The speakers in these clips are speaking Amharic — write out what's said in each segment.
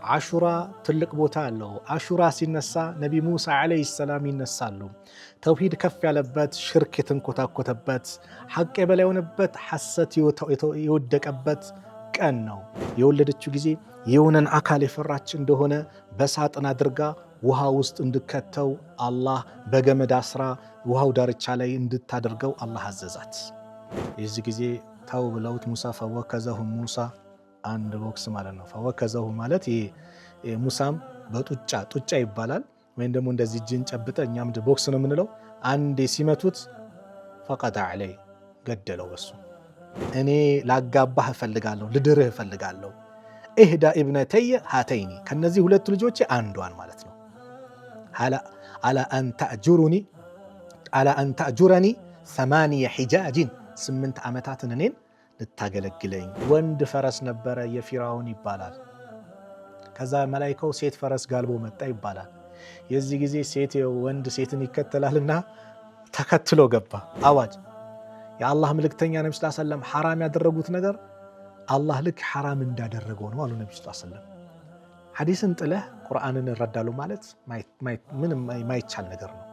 አሹራ ትልቅ ቦታ አለው። አሹራ ሲነሳ ነቢ ሙሳ ዓለይሂ ሰላም ይነሳሉ። ተውሂድ ከፍ ያለበት፣ ሽርክ የተንኮታኮተበት፣ ሐቅ የበላይ የሆነበት፣ ሐሰት የወደቀበት ቀን ነው። የወለደችው ጊዜ የሆነን አካል የፈራች እንደሆነ በሳጥን አድርጋ ውሃ ውስጥ እንድከተው አላህ በገመድ አስራ ውሃው ዳርቻ ላይ እንድታደርገው አላህ አዘዛት። የዚህ ጊዜ ተው ብለውት ሙሳ ፈወከዘሁ ሙሳ አንድ ቦክስ ማለት ነው። ፈወከዘሁ ማለት ይሄ ሙሳም ጡጫ ይባላል። ወይም ደግሞ እንደዚህ እጅን ጨብጠ እኛም ቦክስ ነው የምንለው። አንዴ ሲመቱት ፈቀደ ዐለይ ገደለው። በሱ እኔ ላጋባህ እፈልጋለሁ፣ ልድርህ እፈልጋለሁ። ኢህዳ ኢብነተየ ሃተይኒ ከነዚህ ሁለቱ ልጆቼ አንዷን ማለት ነው። አላ አን ተእጁረኒ 8 ሒጃጅን 8 ዓመታትን እኔን ልታገለግለኝ። ወንድ ፈረስ ነበረ የፊራውን ይባላል። ከዛ መላይካው ሴት ፈረስ ጋልቦ መጣ ይባላል። የዚህ ጊዜ ወንድ ሴትን ይከተላልና ተከትሎ ገባ። አዋጅ! የአላህ መልእክተኛ ነብዩ ሰለላሁ ዐለይሂ ወሰለም ሐራም ያደረጉት ነገር አላህ ልክ ሐራም እንዳደረገው ነው አሉ ነብዩ ሰለላሁ ዐለይሂ ወሰለም። ሐዲስን ጥለህ ቁርአንን እረዳለሁ ማለት ምንም ማይቻል ነገር ነው።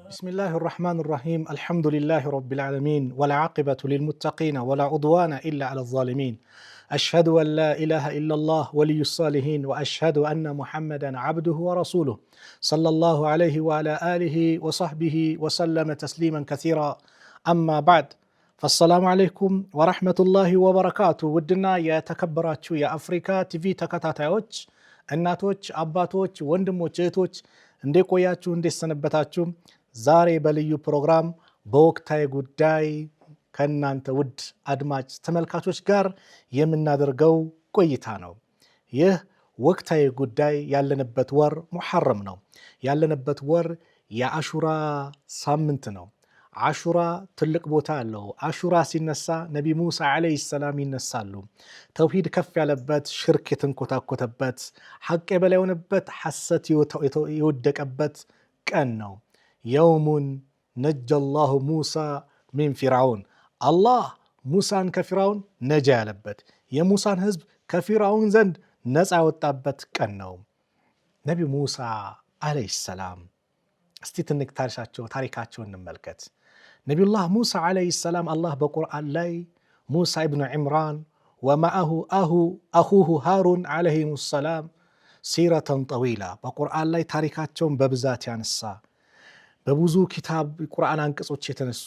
بسم الله الرحمن الرحيم الحمد لله رب العالمين والعاقبة للمتقين ولا عدوان إلا على الظالمين أشهد أن لا إله إلا الله ولي الصالحين وأشهد أن محمدا عبده ورسوله صلى الله عليه وعلى آله وصحبه وسلم تسليما كثيرا أما بعد فالسلام عليكم ورحمة الله وبركاته ودنا يا تكبراتشو يا أفريكا تيفي تكتاتايوش እናቶች አባቶች ወንድሞች እህቶች እንዴት ቆያችሁ እንዴት ሰነበታችሁ? ዛሬ በልዩ ፕሮግራም በወቅታዊ ጉዳይ ከእናንተ ውድ አድማጭ ተመልካቾች ጋር የምናደርገው ቆይታ ነው። ይህ ወቅታዊ ጉዳይ ያለንበት ወር ሙሐረም ነው። ያለንበት ወር የአሹራ ሳምንት ነው። አሹራ ትልቅ ቦታ አለው። አሹራ ሲነሳ ነቢ ሙሳ ዓለይሂ ሰላም ይነሳሉ። ተውሂድ ከፍ ያለበት፣ ሽርክ የተንኮታኮተበት፣ ሐቅ የበላይ የሆነበት፣ ሐሰት የወደቀበት ቀን ነው። የውሙን ነጀላሁ ሙሳ ሚን ፊርዓውን አላህ ሙሳን ከፊርዓውን ነጃ ያለበት፣ የሙሳን ህዝብ ከፊርዓውን ዘንድ ነፃ ያወጣበት ቀን ነው። ነቢ ሙሳ ዓለይሂ ሰላም እስቲ ትንሽ ታሪካቸውን እንመልከት። ነቢዩላህ ሙሳ ዓለይሂ ሰላም አላህ በቁርአን ላይ ሙሳ ኢብኑ ዒምራን ወማአሁ አኹሁ ሃሩን ዓለይሂሙ ሰላም ሲረተን ጠዊላ በቁርአን ላይ ታሪካቸውን በብዛት ያነሳ በብዙ ኪታብ ቁርአን አንቀጾች የተነሱ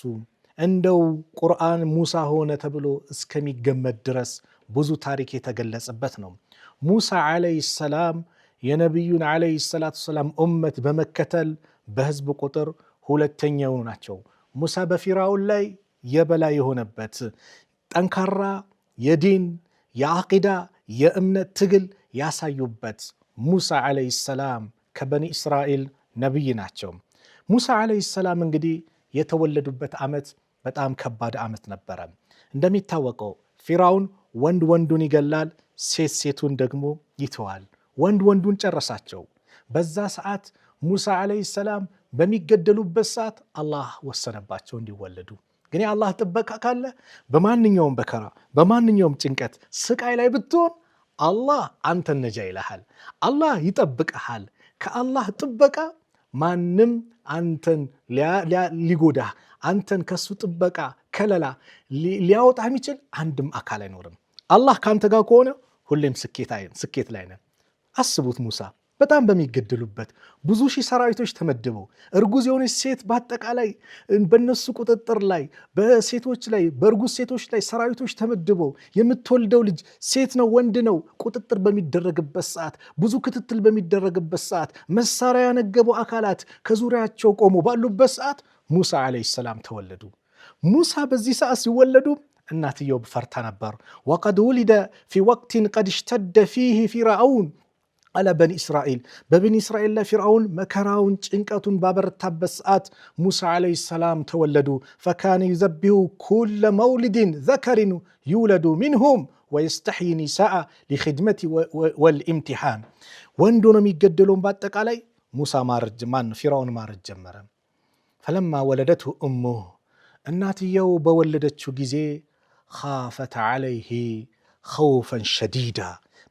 እንደው ቁርአን ሙሳ ሆነ ተብሎ እስከሚገመት ድረስ ብዙ ታሪክ የተገለጸበት ነው። ሙሳ ዓለይሂ ሰላም የነቢዩን ዓለይሂ ሰላቱ ሰላም ኡመት በመከተል በህዝብ ቁጥር ሁለተኛው ናቸው። ሙሳ በፊርዓውን ላይ የበላይ የሆነበት ጠንካራ የዲን የአቂዳ የእምነት ትግል ያሳዩበት ሙሳ ዓለይሂ ሰላም ከበኒ እስራኤል ነቢይ ናቸው። ሙሳ ዓለይሂ ሰላም እንግዲህ የተወለዱበት ዓመት በጣም ከባድ ዓመት ነበረ። እንደሚታወቀው ፊርዓውን ወንድ ወንዱን ይገላል፣ ሴት ሴቱን ደግሞ ይተዋል። ወንድ ወንዱን ጨረሳቸው። በዛ ሰዓት ሙሳ ዓለይሂ ሰላም በሚገደሉበት ሰዓት አላህ ወሰነባቸው እንዲወለዱ። ግን የአላህ ጥበቃ ካለ በማንኛውም በከራ በማንኛውም ጭንቀት ስቃይ ላይ ብትሆን አላህ አንተን ነጃ ይልሃል፣ አላህ ይጠብቅሃል። ከአላህ ጥበቃ ማንም አንተን ሊጎዳህ አንተን ከሱ ጥበቃ ከለላ ሊያወጣ የሚችል አንድም አካል አይኖርም። አላህ ካንተ ጋር ከሆነ ሁሌም ስኬት ላይ ነህ። አስቡት ሙሳ በጣም በሚገደሉበት ብዙ ሺህ ሰራዊቶች ተመድበው እርጉዝ የሆነች ሴት በአጠቃላይ በነሱ ቁጥጥር ላይ በሴቶች ላይ በእርጉዝ ሴቶች ላይ ሰራዊቶች ተመድበው የምትወልደው ልጅ ሴት ነው ወንድ ነው ቁጥጥር በሚደረግበት ሰዓት ብዙ ክትትል በሚደረግበት ሰዓት መሳሪያ ያነገቡ አካላት ከዙሪያቸው ቆሞ ባሉበት ሰዓት ሙሳ ዓለይሂ ሰላም ተወለዱ። ሙሳ በዚህ ሰዓት ሲወለዱ እናትየው ፈርታ ነበር። ወቀድ ውሊደ ፊ ወቅቲን ቀድ እሽተደ ፊህ ፊርዓውን አለ በኒ እስራኤል በበኒ እስራኤል ላይ ፊርዓውን መከራውን ጭንቀቱን ባበረታበት ሰዓት ሙሳ ዓለይሂ ሰላም ተወለዱ። ፈካነ ዩዘቢሁ ኩለ መውሊድን ዘከሪን ዩውለዱ ሚንሁም ወየስተሕይ ኒሳአ ሊኽድመቲ ወልኢምቲሓን ወንድ ሆኖ የሚገደለውን በአጠቃላይ ሙሳ ፊርዓውን ማረድ ጀመረ። ፈለማ ወለደትሁ እሙህ እናትየው በወለደችው ጊዜ ኻፈት ዐለይሂ ኸውፈን ሸዲዳ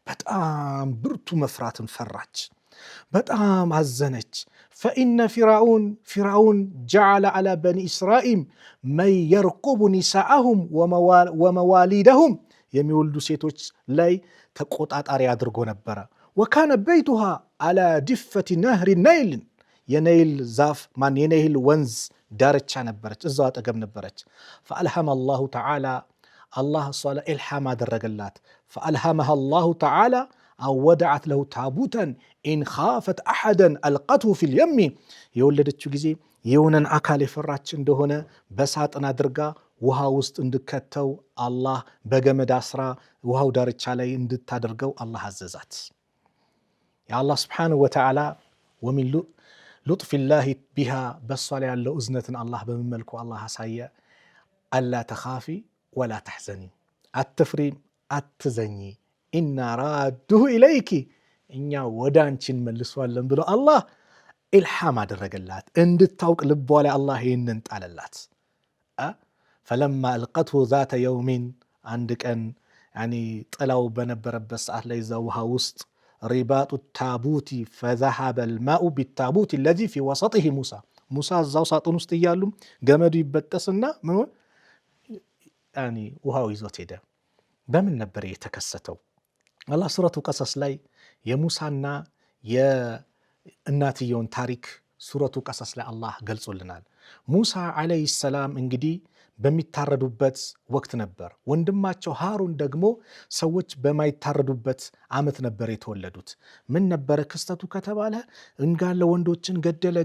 በጣም ብርቱ መፍራትን ፈራች፣ በጣም አዘነች። ፈኢነ ፊርዓውን ጀዐለ ዐላ በኒ እስራኢል መን የርቁቡ ኒሳአሁም ወመዋሊደሁም የሚወልዱ ሴቶች ላይ ተቆጣጣሪ አድርጎ ነበረ። ወካነ በይቱሃ ዐላ ዲፈቲ ነህሪ ናይልን የነይል ዛፍ የነይል ወንዝ ዳርቻ ነበረች፣ እዛው አጠገብ ነበረች። ፈአልሐመ አላሁ ተዓላ አላህ እሷ ላይ ኢልሃም አደረገላት። ፈአልሐመሃ አላሁ ተዓላ አወደዐት ለሁ ታቡተን ኢን ኻፈት አሐደን አልቀትሁ ፊል የሚ የወለደችው ጊዜ የሆነን አካል የፈራች እንደሆነ በሳጥን አድርጋ ውሃ ውስጥ እንድከተው አላህ በገመድ አስራ ውሃው ዳርቻ ላይ እንድታደርገው አላህ አዘዛት። የአላህ ስብሓነሁ ወተዓላ ወሚን ሉጥፊላሂ ቢሃ በሷ ላይ ያለው እዝነትን አላህ በምን መልኩ አላህ አሳየ። አላ ተኻፊ ወላ ተሕዘኒ አትፍሪም አትዘኚ፣ ኢና ራዱሁ ኢለይኪ እኛ ወደ አንቺ እንመልሰዋለን ብሎ አላህ ኢልሃም አደረገላት እንድታውቅ ልቧ ላይ አላህ ይህንን ጣለላት። ፈለማ አልቀትሁ ዛተ የውሚን አንድ ቀን ጥላው በነበረበት ሰዓት ላይ እዛ ውሃ ውስጥ ሪባጡ ታቡቲ ፈዘሀበ ልማኡ ቢታቡት ለዚ ፊ ወሰጢሂ ሙሳ እዛው ሳጥን ውስጥ እያሉ ገመዱ ይበጠስና ውሃው ይዞት ሄደ። በምን ነበር የተከሰተው? አላህ ሱረቱ ቀሰስ ላይ የሙሳና የእናትየውን ታሪክ ሱረቱ ቀሰስ ላይ አላህ ገልጾልናል። ሙሳ ዓለይሂ ሰላም እንግዲህ በሚታረዱበት ወቅት ነበር። ወንድማቸው ሃሩን ደግሞ ሰዎች በማይታረዱበት ዓመት ነበር የተወለዱት። ምን ነበረ ክስተቱ ከተባለ እንጋለ ወንዶችን ገደለ፣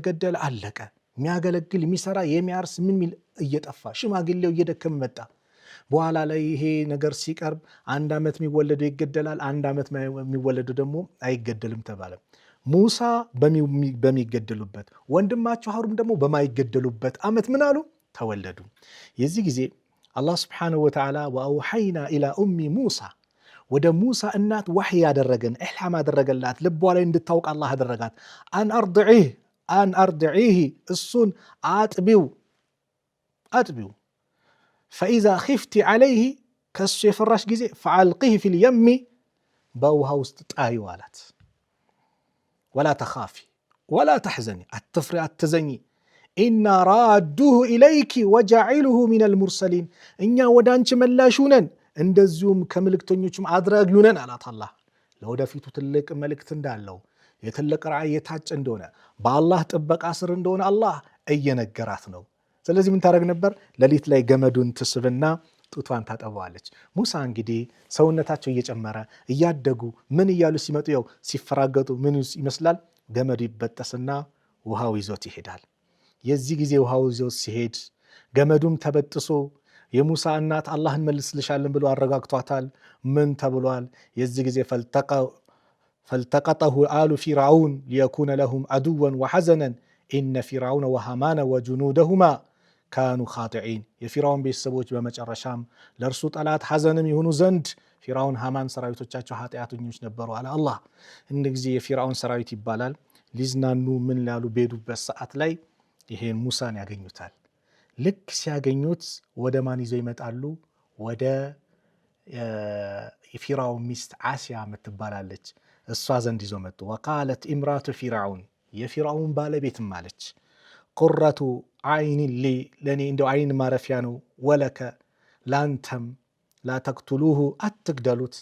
አለቀ። የሚያገለግል የሚሰራ የሚያርስ ምን ሚል እየጠፋ ሽማግሌው እየደከመ መጣ። በኋላ ላይ ይሄ ነገር ሲቀርብ 1 ዓመት የሚወለደው ይገደላል፣ 1 ዓመት የሚወለደው ደግሞ አይገደልም ተባለ። ሙሳ በሚገደሉበት ወንድማቸው ሃሩን ደግሞ በማይገደሉበት ዓመት ምን አሉ? ተወለዱ። የዚህ ጊዜ አላህ ስብሓነሁ ወተዓላ ወአውሐይና ኢላ ኡሚ ሙሳ ወደ ሙሳ እናት ዋሕይ ያደረገን ኢልሃም አደረገላት፣ ልቧ ላይ እንድታውቅ አላህ አደረጋት። አን አርድዒህ እሱን አጥቢው ፈኢዛ ኺፍቲ ዐለይህ ከሱ የፈራሽ ጊዜ ፈአልቂህ ፊል የሚ በውሃ ውስጥ ጣዩ አላት። ወላ ተኻፊ ወላ ተሕዘኒ አትፍሪ አትዘኚ ኢና ራዱሁ ኢለይኪ ወጃዒሉሁ ሚነል ሙርሰሊን እኛ ወደ አንቺ መላሹ ነን እንደዚሁም ከምልክተኞችም አድራጊው ነን አላት። አላህ ለወደፊቱ ትልቅ መልእክት እንዳለው የትልቅ ራዕይ የታጨ እንደሆነ በአላህ ጥበቃ ስር እንደሆነ አላህ እየነገራት ነው። ስለዚህ ምን ታደርግ ነበር? ሌሊት ላይ ገመዱን ትስብና ጡቷን ታጠባዋለች። ሙሳ እንግዲህ ሰውነታቸው እየጨመረ እያደጉ ምን እያሉ ሲመጡ ያው ሲፈራገጡ ምን ይመስላል? ገመዱ ይበጠስና ውሃው ይዞት ይሄዳል። የዚህ ጊዜ ውሃው ይዞት ሲሄድ ገመዱም ተበጥሶ የሙሳ እናት አላህን መልስልሻለን ብሎ አረጋግቷታል። ምን ተብሏል? የዚህ ጊዜ ፈልተቀጠሁ አሉ ፊርዓውን ሊየኩነ ለሁም አድወን ወሐዘነን ኢነ ፊርዓውነ ወሃማነ ወጁኑደሁማ ካኑ ኻጢዒን የፊርዓውን ቤተሰቦች በመጨረሻም ለእርሱ ጠላት ሐዘንም የሆኑ ዘንድ ፊርዓውን፣ ሃማን ሰራዊቶቻቸው ኃጢአተኞች ነበሩ አለ አላህ። እንደ ጊዜ የፊርዓውን ሰራዊት ይባላል። ሊዝናኑ ምን ላሉ በሄዱበት ሰዓት ላይ ይሄን ሙሳን ያገኙታል። ልክ ሲያገኙት ወደ ማን ይዘው ይመጣሉ? ወደ የፊርዓውን ሚስት አሲያ የምትባላለች እሷ ዘንድ ይዘው መጡ። ወቃለት ኢምራቱ ፊርዓውን የፊርዓውን ባለቤትም አለች ቁረቱ አይን ለኔ እንደው አይን ማረፊያ ነው፣ ወለከ ላንተም ላተቅቱሉሁ አትግደሉት፣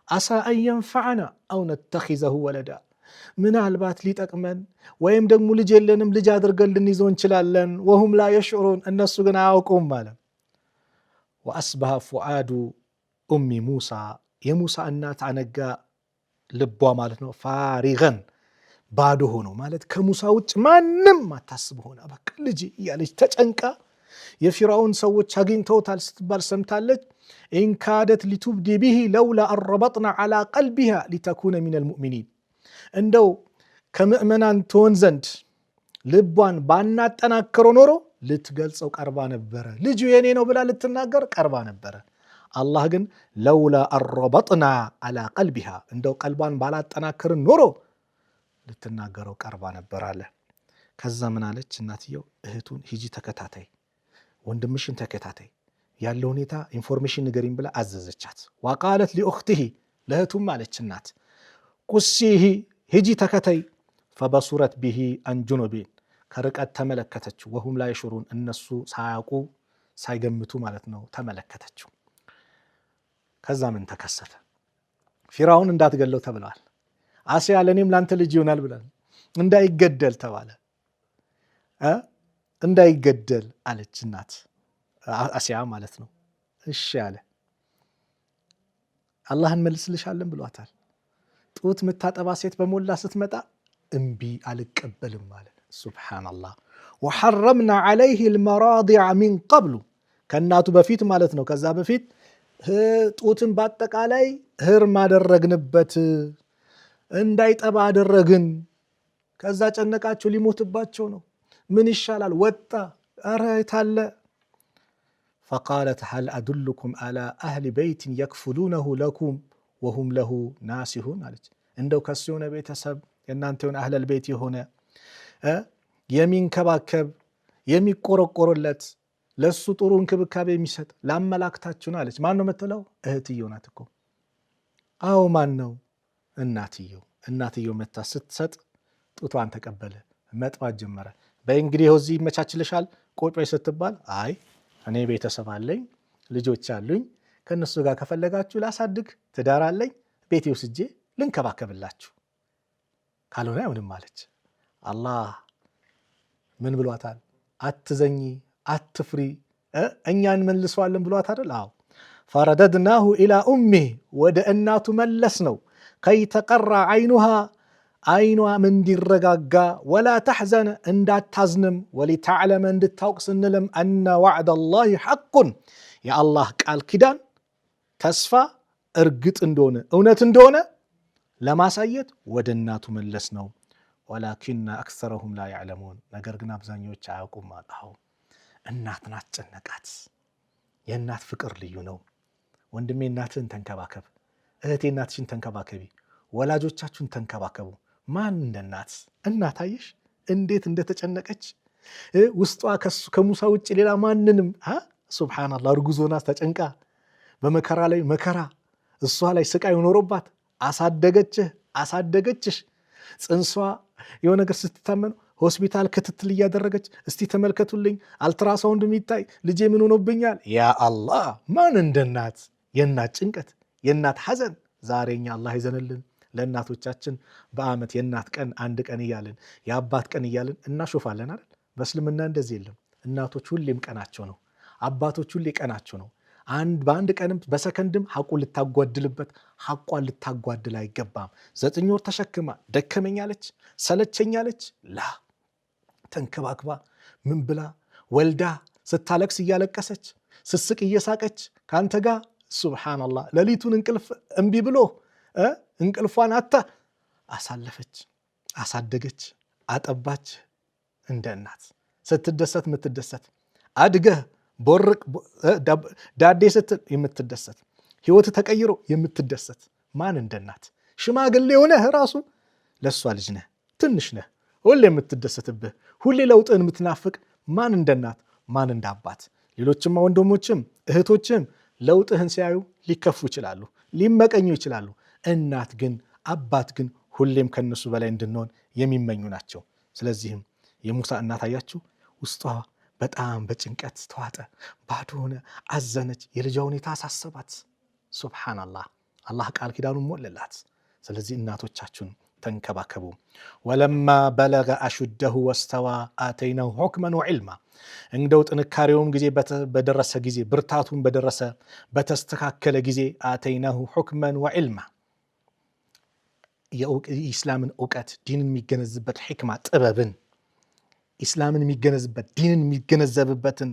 አሳ አን የንፈዐና አው ነተኺዘሁ ወለዳ ምናልባት ሊጠቅመን ወይም ደግሞ ልጅ የለንም ልጅ አድርገን ልንይዘው እንችላለን። ወሁም ላ የሽዑሩን እነሱ ግን አያውቁም አለ። ወአስበሐ ፉአዱ ኡሚ ሙሳ የሙሳ እናት አነጋ ልቧ ማለት ነው። ፋሪገን ባዶ ሆኖ ማለት ከሙሳ ውጭ ማንም አታስብ ሆነ። በቃ ልጅ እያለች ተጨንቃ የፊርዓውን ሰዎች አግኝተውታል ስትባል ሰምታለች። ኢንካደት ሊቱብዲ ቢሂ ለውላ አረበጥና ዐላ ቀልቢሃ ሊተኩነ ሚነል ሙእሚኒን እንደው ከምእመናን ትሆን ዘንድ ልቧን ባናጠናክረው ኖሮ ልትገልጸው ቀርባ ነበረ። ልጁ የኔ ነው ብላ ልትናገር ቀርባ ነበረ። አላህ ግን ለውላ አረበጥና ዐላ ቀልቢሃ እንደው ቀልቧን ባላጠናክርን ኖሮ ልትናገረው ቀርባ ነበር አለ። ከዛ ምን አለች እናትየው? እህቱን ሂጂ ተከታታይ፣ ወንድምሽን ተከታታይ፣ ያለው ሁኔታ ኢንፎርሜሽን ንገሪኝ ብላ አዘዘቻት። ወቃለት ሊኡኽቲሂ ለእህቱም አለች እናት ቁሲሂ ሂጂ ተከተይ ፈበሱረት ቢሂ አንጁኑቢን ከርቀት ተመለከተችው። ወሁም ላይ ሽሩን እነሱ ሳያውቁ ሳይገምቱ ማለት ነው ተመለከተችው። ከዛ ምን ተከሰተ? ፊራውን እንዳትገለው ተብለዋል። አሲያ ለኔም ላንተ ልጅ ይሆናል ብለን እንዳይገደል ተባለ። እንዳይገደል አለች እናት አሲያ ማለት ነው። እሺ አለ። አላህን መልስልሻለን ብሏታል። ጡት የምታጠባ ሴት በሞላ ስትመጣ እምቢ አልቀበልም ማለት ሱብሃንአላህ። ወሐረምና ዐለይሂ አልመራዲዕ ሚን ቀብሉ ከእናቱ በፊት ማለት ነው። ከዛ በፊት ጡትን በአጠቃላይ ህርም አደረግንበት፣ እንዳይጠባ አደረግን። ከዛ ጨነቃቸው፣ ሊሞትባቸው ነው። ምን ይሻላል? ወጣ። ኧረ የታለ? ፈቃለት ሀል አዱልኩም አላ አህሊ በይትን የክፍሉነሁ ለኩም ወሁም ለሁ ናሲሁን አለች። እንደው ከሱ የሆነ ቤተሰብ የእናንተ የሆነ አህለል ቤት የሆነ የሚንከባከብ የሚቆረቆርለት ለሱ ጥሩ እንክብካቤ የሚሰጥ ላመላክታችሁን አለች። ማን ነው የምትለው? እህትየው ናት እኮ። አዎ ማን ነው? እናትየው መታ ስትሰጥ ጡቷን ተቀበለ፣ መጥባት ጀመረ። በእንግዲህ እዚህ ይመቻችልሻል ቁጭ በይ ስትባል አይ እኔ ቤተሰብ አለኝ፣ ልጆች አሉኝ፣ ከነሱ ጋር ከፈለጋችሁ ላሳድግ፣ ትዳር አለኝ፣ ቤቴ ወስጄ ልንከባከብላችሁ፣ ካልሆነ አይሆንም አለች። አላህ ምን ብሏታል? አትዘኚ፣ አትፍሪ፣ እኛን መልሰዋለን ብሏት አይደል? አዎ። ፈረደድናሁ ኢላ ኡሚህ ወደ እናቱ መለስ ነው። ከይ ተቀራ አይኑሃ አይኗም እንዲረጋጋ፣ ወላ ተሕዘነ እንዳታዝንም፣ ወሊተዕለመ እንድታውቅ ስንልም አነ ዋዕደላሂ ሐቁን የአላህ ቃል ኪዳን ተስፋ እርግጥ እንደሆነ እውነት እንደሆነ ለማሳየት ወደ እናቱ መለስ ነው። ወላኪነ አክሰረሁም ላ ያዕለሙን ነገር ግን አብዛኞች አያውቁም። አጣው እናት ናት ጨነቃት። የእናት ፍቅር ልዩ ነው። ወንድሜ እናትህን ተንከባከብ፣ እህቴ እናትሽን ተንከባከቢ፣ ወላጆቻችሁን ተንከባከቡ። ማን እንደ እናት አየሽ እንዴት እንደተጨነቀች ውስጧ ከሙሳ ውጭ ሌላ ማንንም ሱብሃንአላህ እርጉዞና ተጨንቃ በመከራ ላይ መከራ እሷ ላይ ስቃይ ኖሮባት አሳደገችሽ። ጽንሷ የሆነ ነገር ስትታመን ሆስፒታል ክትትል እያደረገች እስቲ ተመልከቱልኝ አልትራሳውንድ የሚታይ ልጄ ምን ሆኖብኛል። ያ አላህ ማን እንደ እናት የእናት ጭንቀት የእናት ሐዘን። ዛሬኛ አላህ ይዘንልን ለእናቶቻችን በአመት የእናት ቀን አንድ ቀን እያልን የአባት ቀን እያልን እናሾፋለን አይደል? በእስልምና እንደዚህ የለም። እናቶች ሁሌም ቀናቸው ነው። አባቶች ሁሌ ቀናቸው ነው። በአንድ ቀንም በሰከንድም ሐቁን ልታጓድልበት ሐቋን ልታጓድል አይገባም። 9 ወር ተሸክማ ደከመኛለች ሰለቸኛለች ላ ተንከባክባ ምን ብላ ወልዳ ስታለቅስ እያለቀሰች ስስቅ እየሳቀች ካንተ ጋር ሱብሃንአላህ ሌሊቱን እንቅልፍ እምቢ ብሎ እንቅልፏን አታ አሳለፈች፣ አሳደገች፣ አጠባች። እንደ እናት ስትደሰት የምትደሰት አድገህ ቦርቅ ዳዴ ስትል የምትደሰት ህይወት ተቀይሮ የምትደሰት ማን እንደ እናት። ሽማግሌ ሆነህ ራሱ ለሷ ልጅ ነህ፣ ትንሽ ነህ፣ ሁሌ የምትደሰትብህ ሁሌ ለውጥህን የምትናፍቅ ማን እንደ እናት ማን እንደ አባት። ሌሎችማ ወንድሞችም እህቶችም ለውጥህን ሲያዩ ሊከፉ ይችላሉ፣ ሊመቀኙ ይችላሉ። እናት ግን አባት ግን ሁሌም ከነሱ በላይ እንድንሆን የሚመኙ ናቸው። ስለዚህም የሙሳ እናት አያችሁ ውስጧ በጣም በጭንቀት ተዋጠ፣ ባዶ ሆነ፣ አዘነች። የልጇ ሁኔታ አሳሰባት። ሱብሃንአላህ አላህ ቃል ኪዳኑን ሞለላት። ስለዚህ እናቶቻችሁን ተንከባከቡ። ወለማ በለገ አሹደሁ ወስተዋ አተይናሁ ሁክመን ወዕልማ እንደው ጥንካሬውም ጊዜ በደረሰ ጊዜ ብርታቱን በደረሰ በተስተካከለ ጊዜ አተይናሁ ሁክመን ወዕልማ የኢስላምን እውቀት ዲንን የሚገነዝበት ሕክማ ጥበብን ኢስላምን የሚገነዝበት ዲንን የሚገነዘብበትን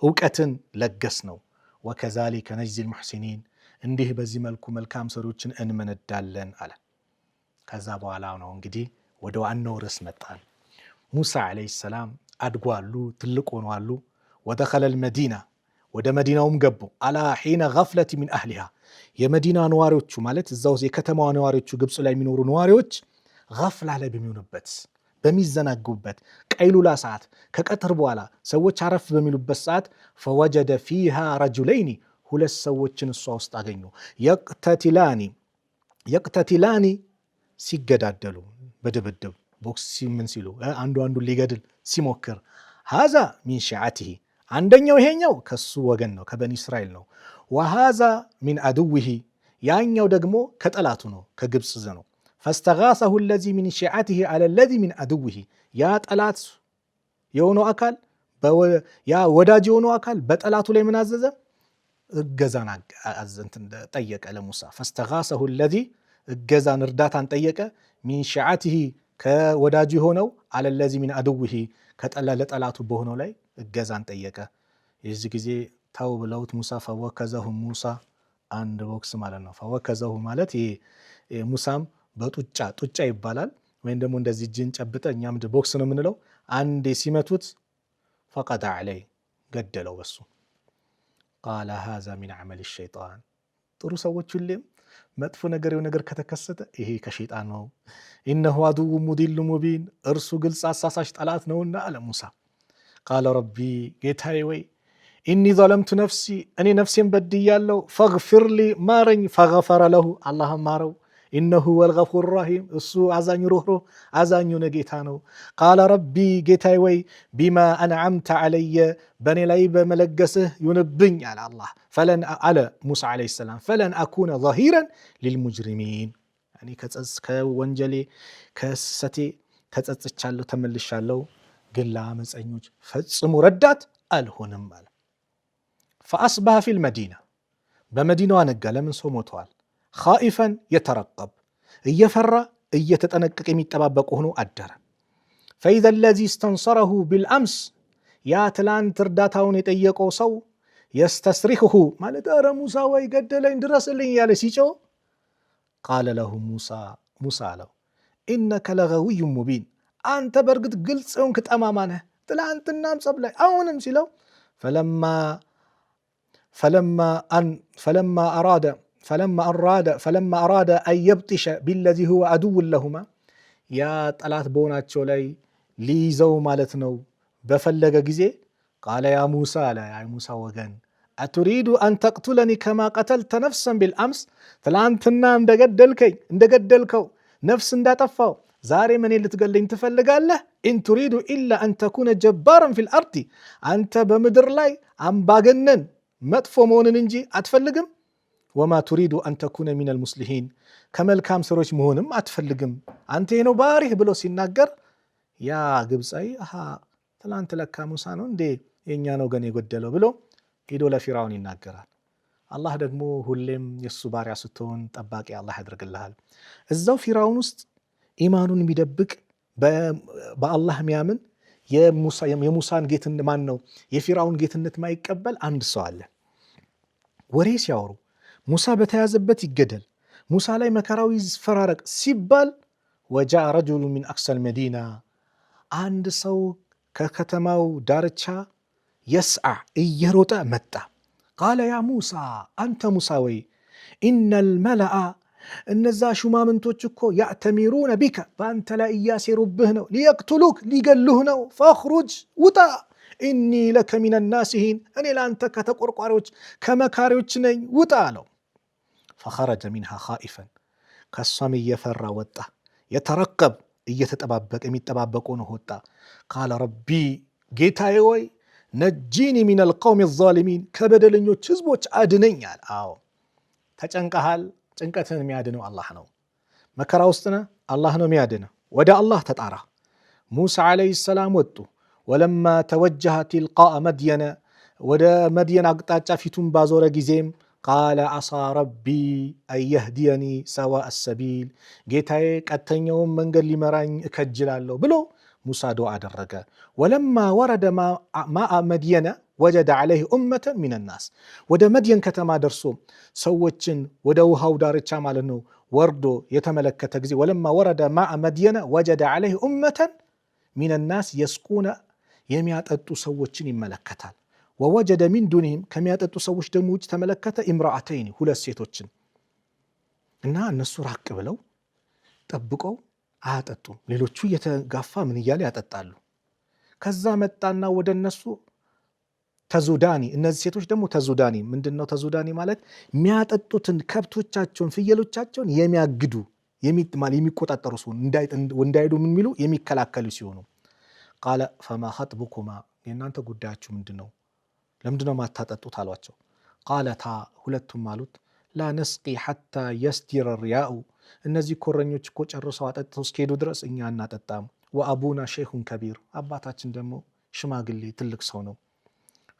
እውቀትን ለገስ ነው። ወከዛሊከ ነጅዚል ሙሕሲኒን እንዲህ በዚህ መልኩ መልካም ሰሪዎችን እንመነዳለን አለ። ከዛ በኋላ ነው እንግዲህ ወደ ዋናው ርዕስ መጣን። ሙሳ ዓለይሂ ሰላም አድጓሉ፣ ትልቅ ሆነዋሉ። ወደኸለል መዲና ወደ መዲናውም ገቡ። አላ ሒነ ገፍለት ሚን አህሊሃ የመዲና ነዋሪዎቹ ማለት እዛው የከተማዋ ነዋሪዎቹ ግብፅ ላይ የሚኖሩ ነዋሪዎች ገፍላ ላይ በሚሆኑበት በሚዘናጉበት ቀይሉላ ሰዓት ከቀትር በኋላ ሰዎች አረፍ በሚሉበት ሰዓት ፈወጀደ ፊሃ ረጁለይኒ ሁለት ሰዎችን እሷ ውስጥ አገኙ የቅተቲላኒ ሲገዳደሉ በድብድብ ቦክስ ምን ሲሉ አንዱ አንዱን ሊገድል ሲሞክር ሃዛ ሚን ሺዓቲሂ አንደኛው ይሄኛው ከሱ ወገን ነው ከበኒ እስራኤል ነው ወሃዛ ሚን አድዊሂ ያኛው ደግሞ ከጠላቱ ነው ከግብፅ ነው ፈስተጋሰሁ الذي من شيعته على الذي من عدوه ያ ጠላት የሆነው አካል ያ ወዳጅ የሆነው አካል በጠላቱ ላይ ምን አዘዘ እገዛን ጠየቀ ለሙሳ ፈስተጋሰሁ الذي እገዛን እርዳታን ጠየቀ ሚን ሺዓቲሂ ከወዳጁ የሆነው على الذي من عدوه ለጠላቱ በሆነው ላይ እገዛን ጠየቀ የዚህ ጊዜ ታው ብለውት ሙሳ ፈወከዘሁ ሙሳ አንድ ቦክስ ማለት ነው ፈወከዘሁ ማለት ይሄ ሙሳም ጡጫ ይባላል ወይም ደግሞ እንደዚህ እጅን ጨብጠ እኛም ቦክስ ነው የምንለው አንዴ ሲመቱት ፈቀደ ዐለይ ገደለው በሱ ቃለ ሃዛ ሚን ዐመል ሸይጣን ጥሩ ሰዎች ሁሌም መጥፎ ነገር ከተከሰተ ይሄ ከሸይጣን ነው ኢነሁ አዱው ሙዲል ሙቢን እርሱ ግልጽ አሳሳሽ ጠላት ነውና አለ ሙሳ ቃለ ረቢ ጌታዬ ወይ ኢኒ ዘለምቱ ነፍሲ እኔ ነፍሴን በድያለሁ ፈግፊር ሊ ማረኝ ፈገፈረ ለሁ አላህ ማረው ኢነሁ ወልገፉር ረሂም እሱ አዛኝ ሩህሩህ አዛኙ ጌታ ነው ቃለ ረቢ ጌታዬ ወይ ቢማ አንዓምተ ዐለየ በእኔ ላይ በመለገስህ ይሁንብኝ አለ አላህ አለ ሙሳ ዓለይሂ ሰላም ፈለን አኩነ ዘሂረን ሊልሙጅሪሚን እኔ ከወንጀሌ ከስህተቴ ተጸጽቻለሁ ተመልሻለሁ ግን ለአመፀኞች ፈጽሞ ረዳት አልሆንም አለ ፈአስበሐ ፊል መዲና በመዲናዋ ነጋ ለምን ሰው ሞተዋል ኻኢፈን የተረቀብ እየፈራ እየተጠነቀቀ የሚጠባበቅ ሆኖ አደረ ፈኢዘ ለዚ እስተንሰረሁ ቢልአምስ ያ ትላንት እርዳታውን የጠየቀው ሰው የስተስሪኽሁ ማለት ኧረ ሙሳ ወይ ገደለኝ ድረስልኝ ያለ ሲጮህ ቃለ ለሁ ሙሳ አለው ኢነከ ለገዊዩ ሙቢን አንተ በእርግጥ ግልጽ ሆንክ ጠማማ ነህ ትላንትናም ጸብ ላይ አሁንም ሲለው ፈለማ አራደ አን የብጢሸ ቢለዚ ሁወ አዱው ለሁማ ያ ጠላት በሆናቸው ላይ ሊይዘው ማለት ነው በፈለገ ጊዜ ቃለ ያ ሙሳ አለ ያ ሙሳ ወገን አቱሪዱ አን ተቅቱለኒ ከማ ቀተልተ ነፍሰን ቢልአምስ ትላንትና እንደገደልከው ነፍስ እንዳጠፋው ዛሬ ምን ልትገለኝ ትፈልጋለህ ኢን ቱሪዱ ኢላ አን ተኩነ ጀባራን ፊል አርዲ አንተ በምድር ላይ አምባገነን መጥፎ መሆንን እንጂ አትፈልግም ወማ ቱሪዱ አን ተኩነ ሚነል ሙስሊሂን ከመልካም ሰዎች መሆንም አትፈልግም አንተ ነው ባሪህ ብሎ ሲናገር ያ ግብፃዊ ትላንት ለካ ሙሳ ነው እንዴ የኛ ነው ገን የጎደለው ብሎ ሄዶ ለፊራውን ይናገራል አላህ ደግሞ ሁሌም የሱ ባሪያ ስትሆን ጠባቂ አላህ ያደርግልሃል እዛው ፊራውን ውስጥ ኢማኑን የሚደብቅ በአላህ የሚያምን የሙሳን ጌትነት ማን ነው የፊራውን ጌትነት ማይቀበል አንድ ሰው አለ ወሬ ሲያወሩ ሙሳ በተያዘበት ይገደል ሙሳ ላይ መከራው ይፈራረቅ ሲባል ወጃ ረጁሉ ሚን አቅሰል መዲና አንድ ሰው ከከተማው ዳርቻ የስዓ እየሮጠ መጣ ቃለ ያ ሙሳ አንተ ሙሳ ወይ ኢነል መለአ እነዛ ሹማምንቶች እኮ ያዕተሚሩነ ቢከ በአንተ ላይ እያሴሩብህ ነው ሊየቅቱሉክ ሊገሉህ ነው ፈኽሩጅ ውጣ ኢኒ ለከ ሚነ ናሲሂን እኔ ለአንተ ከተቆርቋሪዎች ከመካሪዎች ነኝ ውጣ አለው ፈኸረጀ ሚንሃ ኻኢፈን ከሷም እየፈራ ወጣ የተረቀብ እየተጠባበቀ የሚጠባበቁ ነው ወጣ ቃለ ረቢ ጌታዬ ወይ ነጂኒ ሚነል ቀውሚ ዛሊሚን ከበደለኞች ህዝቦች አድነኛል አዎ ተጨንቀሃል ጭንቀትን የሚያድነው አላህ ነው መከራ ውስጥ ነህ አላህ ነው የሚያድነው ወደ አላህ ተጣራ ሙሳ ዓለይሂ ሰላም ወጡ ወለማ ተወጀሀ ቲልቃአ መድየነ ወደ መድየን አቅጣጫ ፊቱን ባዞረ ጊዜም ቃለ አሳ ረቢ አየህዲየኒ ሰዋአ ሰቢል ጌታዬ ቀጥተኛውን መንገድ ሊመራኝ እከጅላለሁ ብሎ ሙሳ ዱዓ አደረገ ወለማ ወረደ ማአ መድየነ ወጀደ ዐለይሂ ኡመተን ሚነ ናስ ወደ መድየን ከተማ ደርሶ ሰዎችን ወደ ውሃው ዳርቻ ማለት ነው ወርዶ የተመለከተ ጊዜ ወለማ ወረደ ማአ መድየነ ወጀደ ዐለይሂ ኡመተን ሚነ ናስ የስቁነ የሚያጠጡ ሰዎችን ይመለከታል ወወጀደ ሚን ዱኒሂም ከሚያጠጡ ሰዎች ደግሞ ውጭ ተመለከተ ኢምራአተይን ሁለት ሴቶችን እና እነሱ ራቅ ብለው ጠብቀው አያጠጡም። ሌሎቹ እየተጋፋ ምን እያለ ያጠጣሉ። ከዛ መጣና ወደ እነሱ ተዙዳኒ፣ እነዚህ ሴቶች ደግሞ ተዙዳኒ ምንድነው? ተዙዳኒ ማለት የሚያጠጡትን ከብቶቻቸውን ፍየሎቻቸውን የሚያግዱ የሚቆጣጠሩ ሲሆኑ እንዳይሄዱ ምን የሚሉ የሚከላከሉ ሲሆኑ ቃለ ፈማ ኸጥቡኩማ፣ የእናንተ ጉዳያችሁ ምንድነው? ለምንድነው ማታጠጡት አሏቸው። ቃለታ፣ ሁለቱም አሉት ላ ነስቂ ሐታ የስዲረ ሪያኡ፣ እነዚህ ኮረኞች እኮ ጨርሰው አጠጥተው እስኪሄዱ ድረስ እኛ እናጠጣም። ወአቡና ሼኹን ከቢር፣ አባታችን ደግሞ ሽማግሌ ትልቅ ሰው ነው።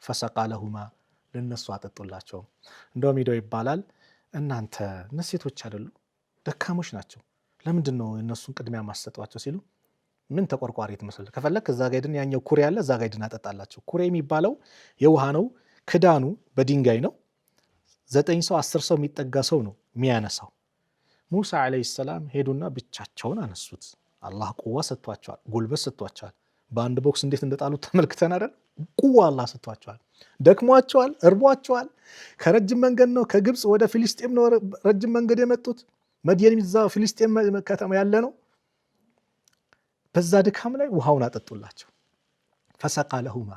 ፈሰቃ ለሁማ፣ ለነሱ አጠጡላቸው። እንደውም ሄደው ይባላል እናንተ እነዚህ ሴቶች አይደሉ ደካሞች ናቸው፣ ለምንድን ነው እነሱን ቅድሚያ ማሰጧቸው ሲሉ ምን ተቆርቋሪ ትመስል፣ ከፈለክ እዛ ጋ ሄድን፣ ያኛው ኩሬ ያለ እዛ ጋ ሄድን አጠጣላቸው። ኩሬ የሚባለው የውሃ ነው፣ ክዳኑ በድንጋይ ነው። 9 ሰው 10 ሰው የሚጠጋ ሰው ነው የሚያነሳው። ሙሳ ዓለይሂ ሰላም ሄዱና ብቻቸውን አነሱት። አላህ ቁዋ ሰጥቷቸዋል፣ ጉልበት ሰጥቷቸዋል። በአንድ ቦክስ እንዴት እንደጣሉት ተመልክተን አይደል? ቁዋ አላህ ሰጥቷቸዋል። ደክሟቸዋል፣ እርቧቸዋል። ከረጅም መንገድ ነው፣ ከግብፅ ወደ ፊልስጤም ነው ረጅም መንገድ የመጡት። መድየን እዛ ፊልስጤም ከተማ ያለ ነው። በዛ ድካም ላይ ውሃውን አጠጡላቸው። ፈሰቃ ለሁማ፣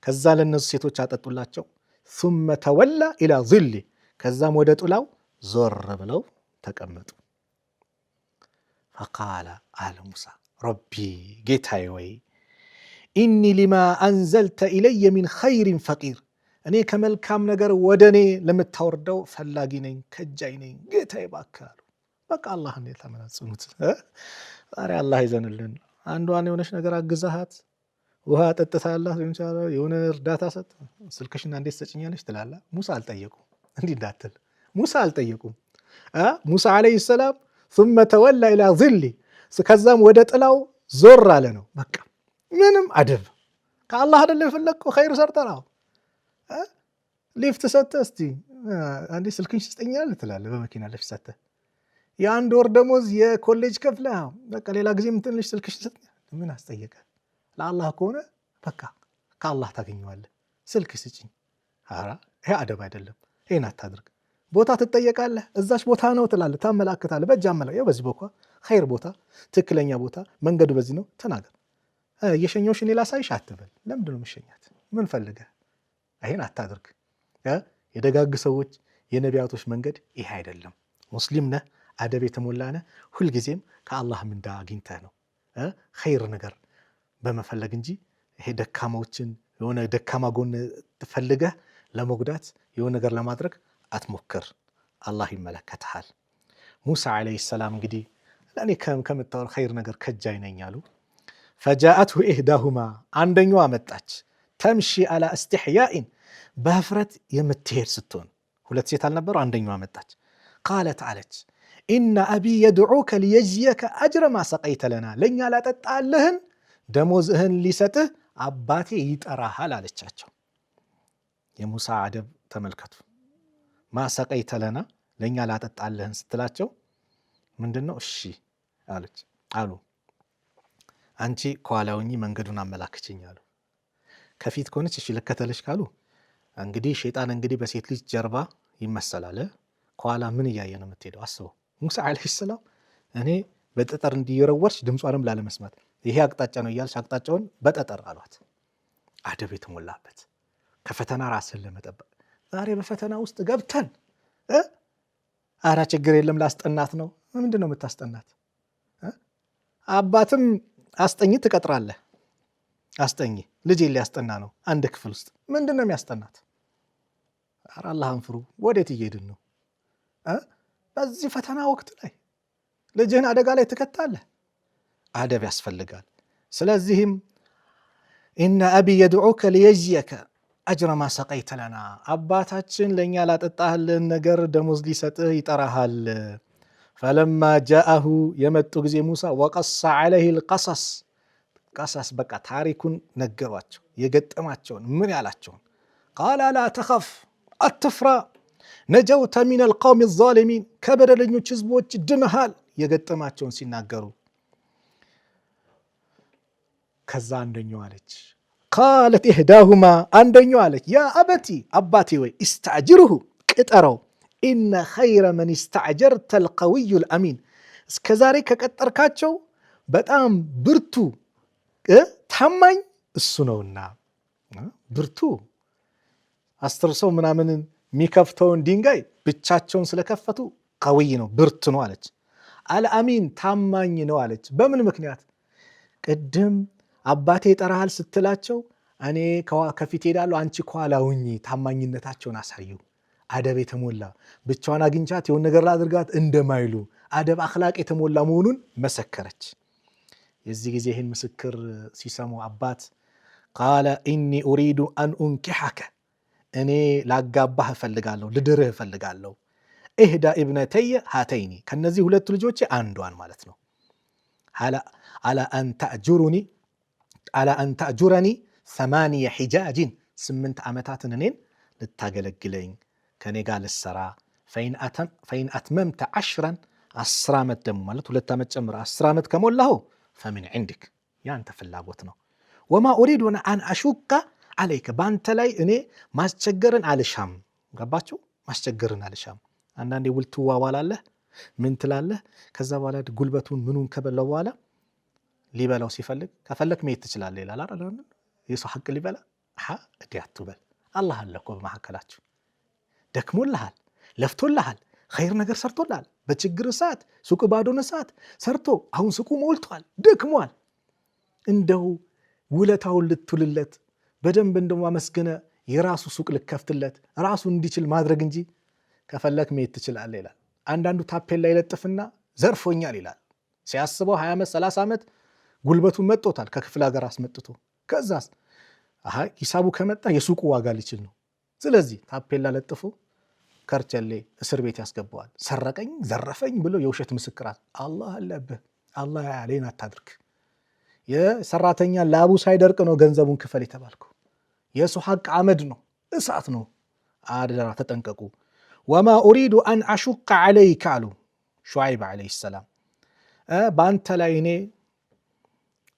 ከዛ ለነሱ ሴቶች አጠጡላቸው። ثم ተወላ ኢላ ظል፣ ከዛም ወደ ጥላው ዞር ብለው ተቀመጡ። ፈቃለ አለ ሙሳ ረቢ፣ ጌታዬ ወይ ኢኒ ሊማ አንዘልተ ኢለየ ሚን ኸይሪን ፈቂር፣ እኔ ከመልካም ነገር ወደ እኔ ለምታወርደው ፈላጊ ነኝ፣ ከጃይ ነኝ። ጌታዬ እባክህ አሉ። በቃ አላህን የተመናጽኑት። ዛሬ አላህ ይዘንልን። አንዷን የሆነች ነገር አግዛሃት ውሃ ጠጥታላት የሆነ እርዳታ ሰጥ ስልክሽና እንዴት ሰጭኛለች ትላላ። ሙሳ አልጠየቁም፣ እንዲህ እንዳትል ሙሳ አልጠየቁም። ሙሳ ዓለይሂ ሰላም ثم ተወላ ኢላ ظል፣ ከዛም ወደ ጥላው ዞር አለ ነው። በቃ ምንም አደብ ከአላህ አይደለም የፈለግከው ኸይር ሰርተህ ነው። ሊፍት ሰጥተህ እስቲ አንዴ ስልክሽ ስጠኛል ትላለህ፣ በመኪና ሊፍት ሰጥተህ የአንድ ወር ደሞዝ የኮሌጅ ከፍለህ በቃ ሌላ ጊዜ ምትንልሽ ስልክሽ ሰጥኛል። ምን አስጠየቀ? ለአላህ ከሆነ በቃ ከአላህ ታገኘዋለህ። ስልክ ስጭኝ። ኧረ ይሄ አደብ አይደለም፣ ይሄን አታድርግ። ቦታ ትጠየቃለህ፣ እዛች ቦታ ነው ትላለህ፣ ታመላክታለህ። በእጅ አመላ በዚህ ቦታ ኸይር ቦታ፣ ትክክለኛ ቦታ፣ መንገዱ በዚህ ነው ተናገር። የሸኘሁሽ እኔ ላሳይሽ አትበል። ለምንድን ነው የምትሸኛት? ምን ፈልገህ? ይሄን አታድርግ። የደጋግ ሰዎች የነቢያቶች መንገድ ይሄ አይደለም። ሙስሊም ነህ፣ አደብ የተሞላ ነህ፣ ሁልጊዜም ከአላህ ምንዳ አግኝተህ ነው ኸይር ነገር በመፈለግ እንጂ ይሄ ደካማዎችን የሆነ ደካማ ጎን ፈልገህ ለመጉዳት የሆነ ነገር ለማድረግ አትሞክር። አላህ ይመለከትሃል። ሙሳ ዓለይሂ ሰላም እንግዲህ ለእኔ ከምታወር ኸይር ነገር ከጃይ ነኝ አሉ። ፈጃአትሁ ኢህዳሁማ፣ አንደኛዋ መጣች። ተምሺ አላ እስትሕያኢን፣ በህፍረት የምትሄድ ስትሆን፣ ሁለት ሴት አልነበሩ? አንደኛዋ መጣች። ቃለት አለች ኢነ አቢ የድዑከ ሊየጅየከ አጅረ ማ ሰቀይተ ለና፣ ለእኛ ላጠጣልህን ደሞዝህን ሊሰጥህ አባቴ ይጠራሃል አለቻቸው። የሙሳ አደብ ተመልከቱ። ማ ሰቀይተ ለና፣ ለእኛ ላጠጣልህን ስትላቸው ምንድን ነው? እሺ አሉ። አንቺ ከኋላውኝ መንገዱን አመላክችኝ አሉ። ከፊት ከሆነች እሺ ልከተልሽ ካሉ እንግዲህ ሸይጣን እንግዲህ በሴት ልጅ ጀርባ ይመሰላል። ከኋላ ምን እያየ ነው የምትሄደው? አስበው። ሙሳ ዓለይሂ ሰላም እኔ በጠጠር እንዲወረወርሽ ድምጿንም ላለመስማት ይሄ አቅጣጫ ነው እያልሽ አቅጣጫውን በጠጠር አሏት። አደብ የተሞላበት ከፈተና ራስን ለመጠበቅ። ዛሬ በፈተና ውስጥ ገብተን አራ ችግር የለም ላስጠናት ነው። ምንድን ነው የምታስጠናት? አባትም አስጠኝ ትቀጥራለህ። አስጠኝ ልጅ ሊያስጠና ነው አንድ ክፍል ውስጥ ምንድን ነው የሚያስጠናት? አራ አላህን ፍሩ። ወዴት እየሄድን ነው? በዚህ ፈተና ወቅት ላይ ልጅህን አደጋ ላይ ትከታለህ። አደብ ያስፈልጋል። ስለዚህም ኢነ አቢ የድዑከ ሊየጅየከ አጅረ ማ ሰቀይተ ለና፣ አባታችን ለእኛ ላጠጣህልን ነገር ደሞዝ ሊሰጥህ ይጠራሃል። ፈለማ ጃአሁ፣ የመጡ ጊዜ ሙሳ ወቀሳ ዐለይሂ ልቀሰስ፣ ቀሰስ በቃ ታሪኩን ነገሯቸው፣ የገጠማቸውን ምን ያላቸውን። ቃለ ላ ተኸፍ፣ አትፍራ፣ ነጀውተ ሚነል ቀውሚ ዛሊሚን፣ ከበደለኞች ህዝቦች ድንሃል፣ የገጠማቸውን ሲናገሩ ከዛ አንደኛው አለች ቃለት ኢህዳሁማ፣ አንደኛው አለች ያ አበቲ፣ አባቴ ወይ ኢስተዕጅርሁ፣ ቅጠረው፣ ኢነ ኸይረ መን ኢስተዕጀርተ አልቀዊዩል አሚን፣ እስከ ዛሬ ከቀጠርካቸው በጣም ብርቱ ታማኝ እሱ ነውና ብርቱ 10 ሰው ምናምን የሚከፍተውን ድንጋይ ብቻቸውን ስለከፈቱ ቀውይ ነው ብርቱ ነው አለች። አልአሚን ታማኝ ነው አለች። በምን ምክንያት? ቅድም አባቴ ጠራሃል ስትላቸው እኔ ከፊት ሄዳለሁ አንቺ ከኋላ ሁኚ፣ ታማኝነታቸውን አሳዩ። አደብ የተሞላ ብቻዋን አግኝቻት የሆነ ነገር ላድርጋት እንደማይሉ አደብ አኽላቅ የተሞላ መሆኑን መሰከረች። የዚህ ጊዜ ይህን ምስክር ሲሰሙ አባት ቃለ ኢኒ ኡሪዱ አን ኡንኪሐከ እኔ ላጋባህ እፈልጋለሁ፣ ልድርህ እፈልጋለሁ። ኢህዳ ኢብነተየ ሃተይኒ ከነዚህ 2 ልጆቼ አንዷን ማለት ነው። አላ አን ተእጁረኒ 8 ሒጃጅን 8 ዓመታትን እኔን ልታገለግለኝ ከኔ ጋር ልሰራ። ፈኢን አትመምተ 10 ዓመት ደግሞ ማለት 2 ዓመት ጨምረ 10 ዓመት ከሞላኸው ፈሚን ዒንዲክ ያንተ ፍላጎት ነው። ወማ ኡሪዱ አን አሹቀ አለይከ በአንተ ላይ እኔ ማስቸገርን አልሻም። ገባችሁ? ማስቸገርን አልሻም። አንዳንዴ ውል ትዋዋላለህ፣ ምን ትላለህ፣ ከዛ በኋላ ጉልበቱን ምኑን ከበላው በኋላ ሊበላው ሲፈልግ ከፈለክ መሄድ ትችላለህ ይላል አይደል? የሰው ሐቅ ሊበላ እዲህ አትበል። አላህ አለ እኮ በመካከላችሁ። ደክሞልሃል፣ ለፍቶልሃል፣ ኸይር ነገር ሰርቶልሃል። በችግር ሰዓት ሱቅ ባዶነ ሰዓት ሰርቶ አሁን ሱቁ ሞልቷል፣ ደክሟል። እንደው ውለታውን ልትውልለት በደንብ እንደው አመስግነ የራሱ ሱቅ ልከፍትለት ራሱ እንዲችል ማድረግ እንጂ ከፈለክ መሄድ ትችላለህ ይላል። አንዳንዱ ታፔላ ይለጥፍና ዘርፎኛል ይላል። ሲያስበው 20 ዓመት 30 ዓመት ጉልበቱን መጥቶታል ከክፍለ ሀገር አስመጥቶ። ከዛስ ሂሳቡ ከመጣ የሱቁ ዋጋ ሊችል ነው። ስለዚህ ታፔላ ለጥፎ ከርቸሌ እስር ቤት ያስገባዋል። ሰረቀኝ ዘረፈኝ ብሎ የውሸት ምስክራት። አላህ አለብህ፣ አላህ ያለኝ አታድርግ። የሰራተኛ ላቡ ሳይደርቅ ነው ገንዘቡን ክፈል የተባልከው። የሰው ሐቅ አመድ ነው፣ እሳት ነው። አደራ ተጠንቀቁ። ወማ ኡሪዱ አን አሹቀ ዐለይከ አሉ ሹዐይብ ዐለይሂ ሰላም። በአንተ ላይ እኔ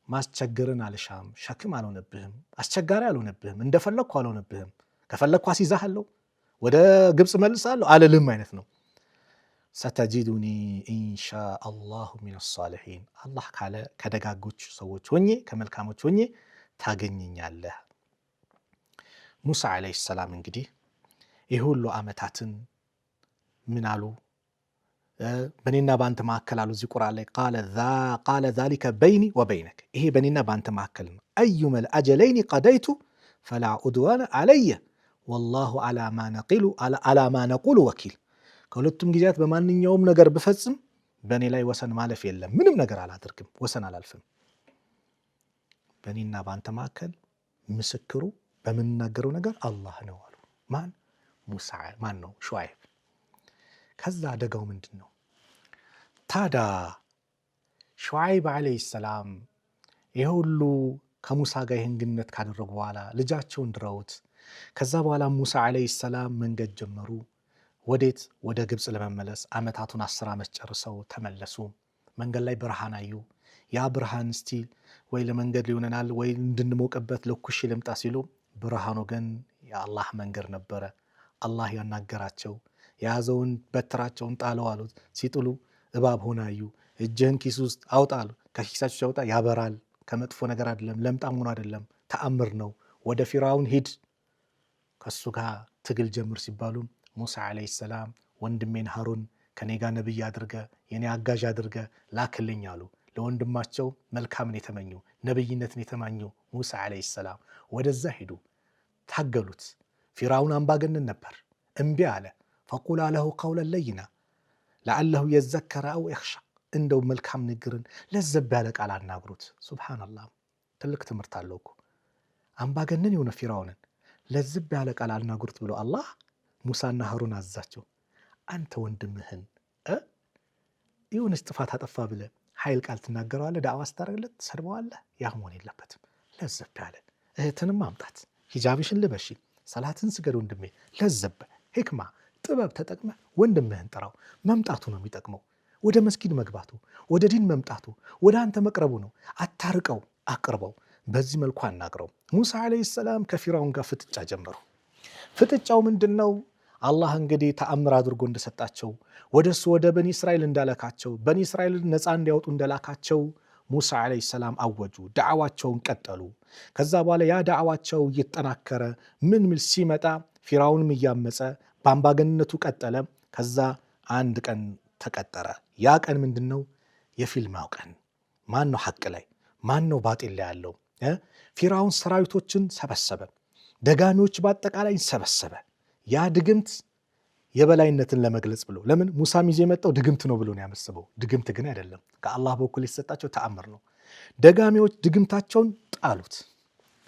ማስቸግርን አልሻም፣ ሸክም አልሆነብህም፣ አስቸጋሪ አልሆነብህም፣ እንደፈለግኩ አልሆነብህም። ከፈለግኩ አስይዛሃለሁ፣ ወደ ግብፅ መልሳለሁ አልልም አይነት ነው። ሰተጂዱኒ ኢንሻአላሁ ሚነ ሷሊሒን አላህ ካለ ከደጋጎች ሰዎች ሆኜ ከመልካሞች ሆኜ ታገኘኛለህ። ሙሳ ዐለይሂ ሰላም እንግዲህ ይህ ሁሉ ዓመታትን ምን አሉ? በኔና በአንተ መካከል አሉ እዚህ ቁርአን ላይ ቃለ ዛሊከ በይኒ ወበይነክ፣ ይሄ በኔና በአንተ መካከል ነው። አዩመል አጀለይኒ ቀደይቱ ፈላ ዑድዋነ ዐለየ ወላሁ ዐላ ማ ነቁሉ ወኪል። ከሁለቱም ጊዜያት በማንኛውም ነገር ብፈጽም በእኔ ላይ ወሰን ማለፍ የለም፣ ምንም ነገር አላደርግም፣ ወሰን አላልፍም። በኔና በአንተ መካከል ምስክሩ በምንናገረው ነገር አላህ ነው አሉ። ማን? ሙሳ ማን ነው? ሹዐይብ። ከዛ አደጋው ምንድን ነው ታዲያ? ሹዐይብ ዐለይሂ ሰላም ይሄ ሁሉ ከሙሳ ጋር ይህን ግንኙነት ካደረጉ በኋላ ልጃቸውን ድረውት ከዛ በኋላ ሙሳ ዐለይሂ ሰላም መንገድ ጀመሩ። ወዴት? ወደ ግብፅ ለመመለስ ዓመታቱን 10 ዓመት ጨርሰው ተመለሱ። መንገድ ላይ ብርሃን አዩ። ያ ብርሃን እስቲ ወይ ለመንገድ ሊሆነናል ወይ እንድንሞቅበት ለኩሽ ልምጣ ሲሉ ብርሃኑ ግን የአላህ መንገድ ነበረ። አላህ ያናገራቸው። የያዘውን በትራቸውን ጣለው አሉት። ሲጥሉ እባብ ሆነ አዩ። እጅህን ኪስ ውስጥ አውጣ አሉ። ከኪሳቸው ሲያወጣ ያበራል። ከመጥፎ ነገር አይደለም፣ ለምጣም ሆኖ አይደለም፣ ተአምር ነው። ወደ ፊርዓውን ሂድ ከሱ ጋር ትግል ጀምር ሲባሉ ሙሳ ዐለይሂ ሰላም ወንድሜን ሃሩን ከኔ ጋር ነብይ አድርገ የኔ አጋዥ አድርገ ላክልኝ አሉ። ለወንድማቸው መልካምን የተመኙ ነብይነትን የተመኙ ሙሳ ዐለይሂ ሰላም ወደዛ ሄዱ። ታገሉት። ፊርዓውን አምባገነን ነበር፣ እምቢ አለ። ፈቁላ ለሁ ቀውለን ለይና ለዐለሁ የዘከረ አው የኽሻ፣ እንደው መልካም ንግርን ለዘብ ያለ ቃል አናግሩት። ሱብሃነላህ፣ ትልቅ ትምህርት አለው እኮ። አምባገነን የሆነ ፊርዓውንን ለዘብ ያለ ቃል አናግሩት ብሎ አላህ ሙሳና ሃሩን አዛቸው። አንተ ወንድምህን የሆነች ጥፋት አጠፋ ብለህ ኃይል ቃል ትናገረዋለህ፣ ዳዕዋ ስታደርግለት ትሰድበዋለህ። ያ መሆን የለበትም። ለዘብ ያለ እህትንም ማምጣት፣ ሂጃብሽን ልበሺ፣ ሰላትን ስገድ ወንድሜ፣ ለዘብ ሕክማ ጥበብ ተጠቅመህ ወንድምህን ጥራው። መምጣቱ ነው የሚጠቅመው። ወደ መስጊድ መግባቱ፣ ወደ ዲን መምጣቱ፣ ወደ አንተ መቅረቡ ነው። አታርቀው፣ አቅርበው። በዚህ መልኩ አናግረው። ሙሳ ዐለይሂ ሰላም ከፊርዓውን ጋር ፍጥጫ ጀመሩ። ፍጥጫው ምንድን ነው? አላህ እንግዲህ ተአምር አድርጎ እንደሰጣቸው ወደሱ ወደ በኒ እስራኤል እንዳለካቸው በኒ እስራኤልን ነፃ እንዲያወጡ እንደላካቸው ሙሳ ዓለይሂ ሰላም አወጁ፣ ዳዕዋቸውን ቀጠሉ። ከዛ በኋላ ያ ዳዕዋቸው እየተጠናከረ ምን ሲመጣ ፊርዓውንም እያመፀ በአምባገነቱ ቀጠለ። ከዛ አንድ ቀን ተቀጠረ። ያ ቀን ምንድነው? የፊልማው ቀን። ማን ነው ሐቅ ላይ ማን ነው ባጢል ላይ ያለው? ፊርዓውን ሰራዊቶችን ሰበሰበ፣ ደጋሚዎች በአጠቃላይ ሰበሰበ። ያ ድግምት የበላይነትን ለመግለጽ ብሎ ለምን ሙሳም ይዞ የመጣው ድግምት ነው ብሎ ነው ያመሰበው። ድግምት ግን አይደለም፣ ከአላህ በኩል የተሰጣቸው ተአምር ነው። ደጋሚዎች ድግምታቸውን ጣሉት።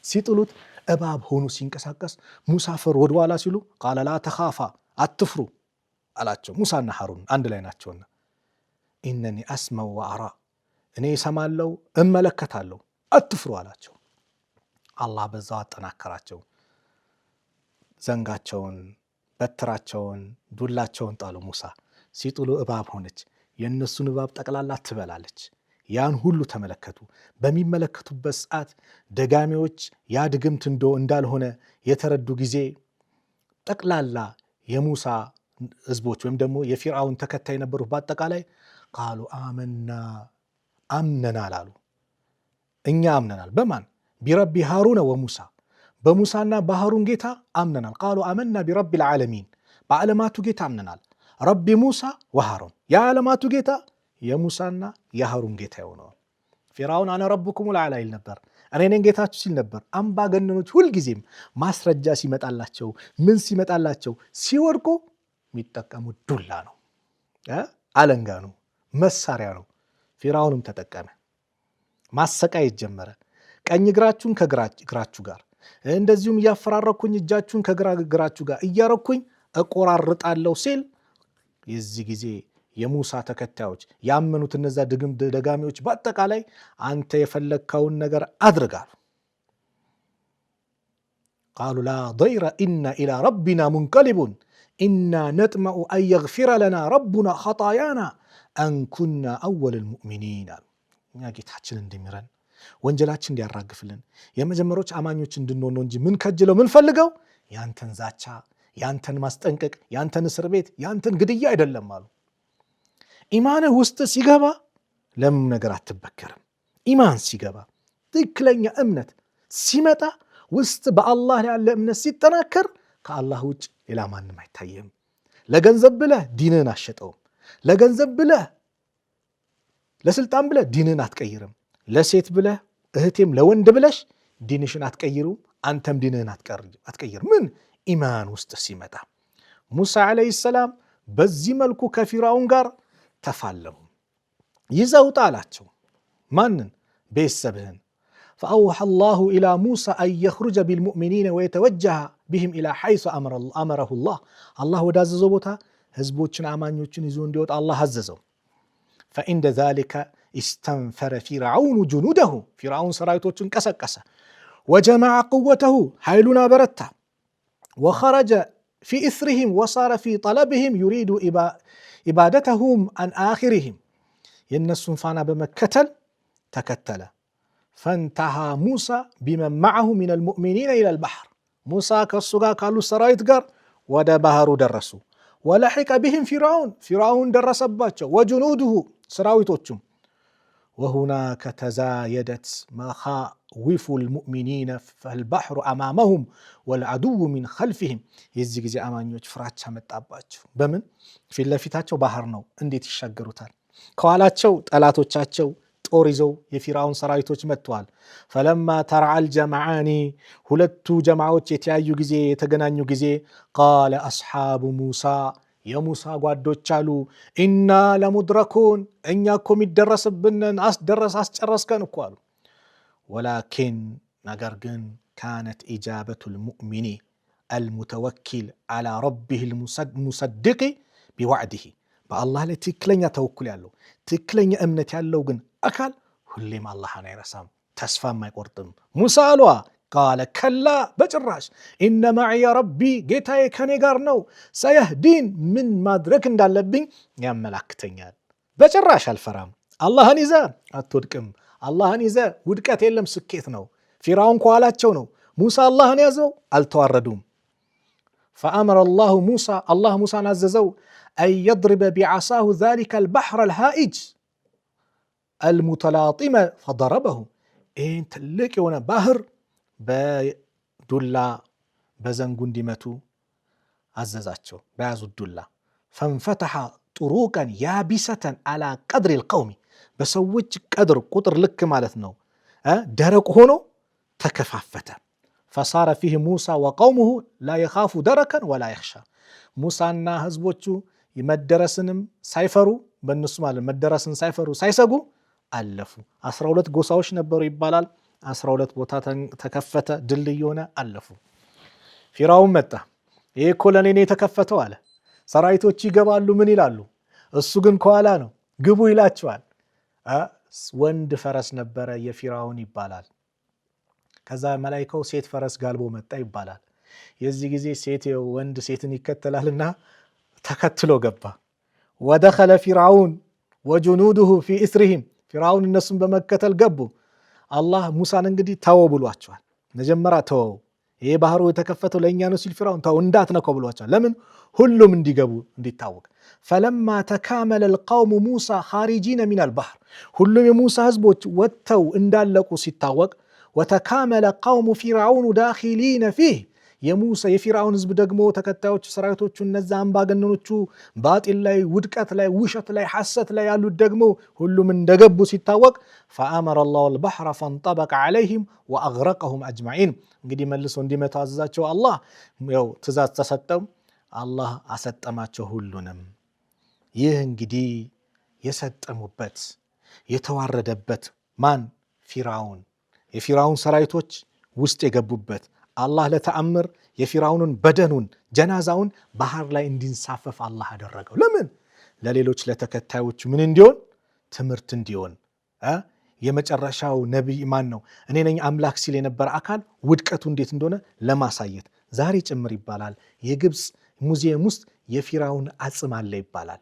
ሲጥሉት እባብ ሆኖ ሲንቀሳቀስ ሙሳ ፈር ወደኋላ ሲሉ ቃለ ላ ተኻፋ አትፍሩ አላቸው። ሙሳና ሐሩን አንድ ላይ ናቸውና ኢነኒ አስመዕ ወአራ እኔ እሰማለሁ እመለከታለሁ አትፍሩ አላቸው። አላህ በዛው አጠናከራቸው። ዘንጋቸውን፣ በትራቸውን፣ ዱላቸውን ጣሉ። ሙሳ ሲጥሉ እባብ ሆነች። የእነሱን እባብ ጠቅላላ ትበላለች። ያን ሁሉ ተመለከቱ። በሚመለከቱበት ሰዓት ደጋሚዎች ያ ድግምት እንዳልሆነ የተረዱ ጊዜ ጠቅላላ የሙሳ ህዝቦች ወይም ደግሞ የፊርዓውን ተከታይ የነበሩት በአጠቃላይ ቃሉ አምነናል አሉ። እኛ አምነናል። በማን? ቢረቢ ሃሩነ ወሙሳ፣ በሙሳና በሃሩን ጌታ አምነናል። ቃሉ አመና ቢረቢ ልዓለሚን፣ በዓለማቱ ጌታ አምነናል። ረቢ ሙሳ ወሃሩን፣ የዓለማቱ ጌታ የሙሳና የሃሩን ጌታ የሆነዋል። ፊርዓውን አነ ረቡኩም ልአዕላ ይል ነበር፣ እኔ ነኝ ጌታችሁ ሲል ነበር። አምባገነኖች ሁልጊዜም ማስረጃ ሲመጣላቸው ምን ሲመጣላቸው ሲወድቁ የሚጠቀሙት ዱላ ነው፣ አለንጋ ነው፣ መሳሪያ ነው። ፊርዓውንም ተጠቀመ። ማሰቃየት ጀመረ። ቀኝ እግራችሁን ከግራ እግራችሁ ጋር እንደዚሁም እያፈራረኩኝ እጃችሁን ከግራ እግራችሁ ጋር እያረኩኝ እቆራርጣለሁ ሲል የዚህ ጊዜ የሙሳ ተከታዮች ያመኑት እነዛ ደጋሚዎች በአጠቃላይ አንተ የፈለግከውን ነገር አድርጋሉ። ቃሉ ላ ضይረ ኢና ኢላ ረቢና ሙንቀሊቡን ኢና ነጥመዑ አን የግፊረ ለና ረቡና ኸጣያና አን ኩና አወለል ሙእሚኒን አሉ። እኛ ጌታችን እንዲምረን ወንጀላችን እንዲያራግፍልን የመጀመሪያዎች አማኞች እንድንሆን ነው እንጂ ምን ከጅለው ምን ፈልገው ያንተን ዛቻ፣ ያንተን ማስጠንቀቅ፣ ያንተን እስር ቤት፣ ያንተን ግድያ አይደለም አሉ። ኢማንህ ውስጥ ሲገባ ለምን ነገር አትበከርም። ኢማን ሲገባ ትክክለኛ እምነት ሲመጣ ውስጥ በአላህ ያለ እምነት ሲጠናከር ከአላህ ውጭ ሌላ ማንም አይታየም። ለገንዘብ ብለህ ዲንህን አሸጠውም። ለገንዘብ ብለህ ለስልጣን ብለህ ዲንህን አትቀይርም። ለሴት ብለህ እህቴም ለወንድ ብለሽ ዲንሽን አትቀይሩም። አንተም ዲንህን አትቀይር። ምን ኢማን ውስጥ ሲመጣ ሙሳ ዓለይሂ ሰላም በዚህ መልኩ ከፊርዓውን ጋር ተፋለሙ። ይዘውጣ አላቸው። ማንን? ቤተሰብህን። ፈአውሐ አላሁ ኢላ ሙሳ አን የኽሩጀ ቢልሙእሚኒነ ወየተወጀሀ ቢህም ኢላ ሐይሱ አመረሁ ላህ። አላህ ወዳዘዘው ቦታ ህዝቦችን አማኞችን ይዞ እንዲወጣ አላህ አዘዘው። ፈኢንደ ዛሊከ ኢስተንፈረ ፊርዓውኑ ጁኑደሁ፣ ፊርዓውን ሰራዊቶቹን ቀሰቀሰ። ወጀመዐ ቁወተሁ፣ ኃይሉን አበረታ። ወኸረጀ ፊ ኢስሪሂም ወሳረ ፊ ጠለብህም ዩሪዱ ኢባደተሁም አን አኺሪሂም፣ የእነሱን ፋና በመከተል ተከተለ። ፈንተሃ ሙሳ ቢመን መዐሁ ሚነል ሙእሚኒነ ኢለል ባሕር፣ ሙሳ ከእሱ ጋር ካሉ ሰራዊት ጋር ወደ ባህሩ ደረሱ። ወለሒቀ ቢህም ፊርዓውን ደረሰባቸው። ወጁኑዱሁ ሰራዊቶቹም። ወሁናከ ተዛየደት መኻዊፉ ልሙእሚኒነ ፈልባሕሩ አማመሁም ወልዐዱው ሚን ኸልፊህም። የዚህ ጊዜ አማኞች ፍራቻ መጣባቸው። በምን? ፊት ለፊታቸው ባህር ነው፣ እንዴት ይሻገሩታል? ከኋላቸው ጠላቶቻቸው ጦር ይዘው የፊርዓውን ሰራዊቶች መጥተዋል። ፈለማ ተርዐል ጀምዓኒ፣ ሁለቱ ጀማዓዎች የተያዩ ጊዜ የተገናኙ ጊዜ ቃለ አስሓቡ ሙሳ፣ የሙሳ ጓዶች አሉ ኢና ለሙድረኩን፣ እኛ እኮ የሚደረስብንን አስጨረስከን እኮ አሉ። ወላኪን ነገር ግን ካነት ኢጃበቱ ልሙእሚኒ አልሙተወኪል ዐላ ረቢህ ልሙሰድቂ ቢዋዕድህ፣ በአላህ ላይ ትክክለኛ ተወኩል ያለው ትክክለኛ እምነት ያለው ግን አካል ሁሌም አላህን አይረሳም፣ ተስፋም አይቆርጥም። ሙሳ አሏ ቃለ ከላ፣ በጭራሽ ኢነ መዕየ ረቢ፣ ጌታዬ ከኔ ጋር ነው። ሰየህዲን፣ ምን ማድረግ እንዳለብኝ ያመላክተኛል። በጭራሽ አልፈራም። አላህን ይዘ አትወድቅም። አላህን ይዘ ውድቀት የለም፣ ስኬት ነው። ፊርዓውን ከኋላቸው ነው። ሙሳ አላህን ያዘው፣ አልተዋረዱም። ፈአመረ አላሁ ሙሳ፣ አላህ ሙሳን አዘዘው አን የድሪበ ቢዓሳሁ ዛሊከ አልባሕረ አልሃኢጅ፣ አልሙተላጢመ ፈደረበሁ ይህን ትልቅ የሆነ ባህር በዱላ በዘንጉ እንዲመቱ አዘዛቸው በያዙት ዱላ። ፈንፈተሐ ጥሩቀን ያቢሰተን አላ ቀድሪ ልቀውሚ በሰዎች ቀድር ቁጥር ልክ ማለት ነው ደረቅ ሆኖ ተከፋፈተ። ፈሳረ ፊህ ሙሳ ወቀውሙሁ ላ የኻፉ ደረከን ወላ የኽሻ ሙሳና ህዝቦቹ መደረስንም ሳይፈሩ በእነሱ ማለት መደረስን ሳይፈሩ ሳይሰጉ አለፉ። 12 ጎሳዎች ነበሩ ይባላል። 12 ቦታ ተከፈተ፣ ድልድይ ሆነ፣ አለፉ። ፊርዓውን መጣ። ይሄ እኮ ለኔ ነው የተከፈተው አለ። ሰራዊቶች ይገባሉ ምን ይላሉ፣ እሱ ግን ከኋላ ነው ግቡ ይላቸዋል። ወንድ ፈረስ ነበረ የፊርዓውን ይባላል። ከዛ መላኢካው ሴት ፈረስ ጋልቦ መጣ ይባላል። የዚህ ጊዜ ሴት ወንድ ሴትን ይከተላልና ተከትሎ ገባ። ወደኸለ ፊርዓውን ወጁኑዱሁ ፊ ኢስሪሂም ፊርዓውን እነሱን በመከተል ገቡ። አላህ ሙሳን እንግዲህ ተወው ብሏቸዋል። መጀመሪያ ተወው፣ ይሄ ባህሩ የተከፈተው ለእኛ ነው ሲል ፊርዓውን ተወው እንዳትነካው ብሏቸዋል። ለምን? ሁሉም እንዲገቡ እንዲታወቅ። ፈለማ ተካመለ ልቀውሙ ሙሳ ኻሪጂነ ሚነል ባህር ሁሉም የሙሳ ህዝቦች ወጥተው እንዳለቁ ሲታወቅ ወተካመለ ቀውሙ ፊርዓውን ዳኺሊነ ፊህ የሙሳ የፊርዓውን ህዝብ ደግሞ ተከታዮቹ ሰራዊቶቹ እነዛ አምባገነኖቹ ባጢል ላይ ውድቀት ላይ ውሸት ላይ ሐሰት ላይ ያሉት ደግሞ ሁሉም እንደገቡ ሲታወቅ ፈአመረ አላሁ አልበሕረ ፈንጠበቀ ዐለይሂም ወአግረቀሁም አጅመዒን እንግዲህ መልሶ እንዲመቱ አዘዛቸው። አላህ ያው ትእዛዝ ተሰጠው፣ አላህ አሰጠማቸው ሁሉንም። ይህ እንግዲህ የሰጠሙበት የተዋረደበት ማን? ፊርዓውን የፊርዓውን ሰራዊቶች ውስጥ የገቡበት አላህ ለተአምር የፊርዓውንን በደኑን ጀናዛውን ባህር ላይ እንዲንሳፈፍ አላህ አደረገው። ለምን? ለሌሎች ለተከታዮቹ ምን እንዲሆን? ትምህርት እንዲሆን። የመጨረሻው ነቢይ ማን ነው? እኔ ነኝ አምላክ ሲል የነበረ አካል ውድቀቱ እንዴት እንደሆነ ለማሳየት ዛሬ ጭምር ይባላል የግብፅ ሙዚየም ውስጥ የፊርዓውን አጽም አለ ይባላል።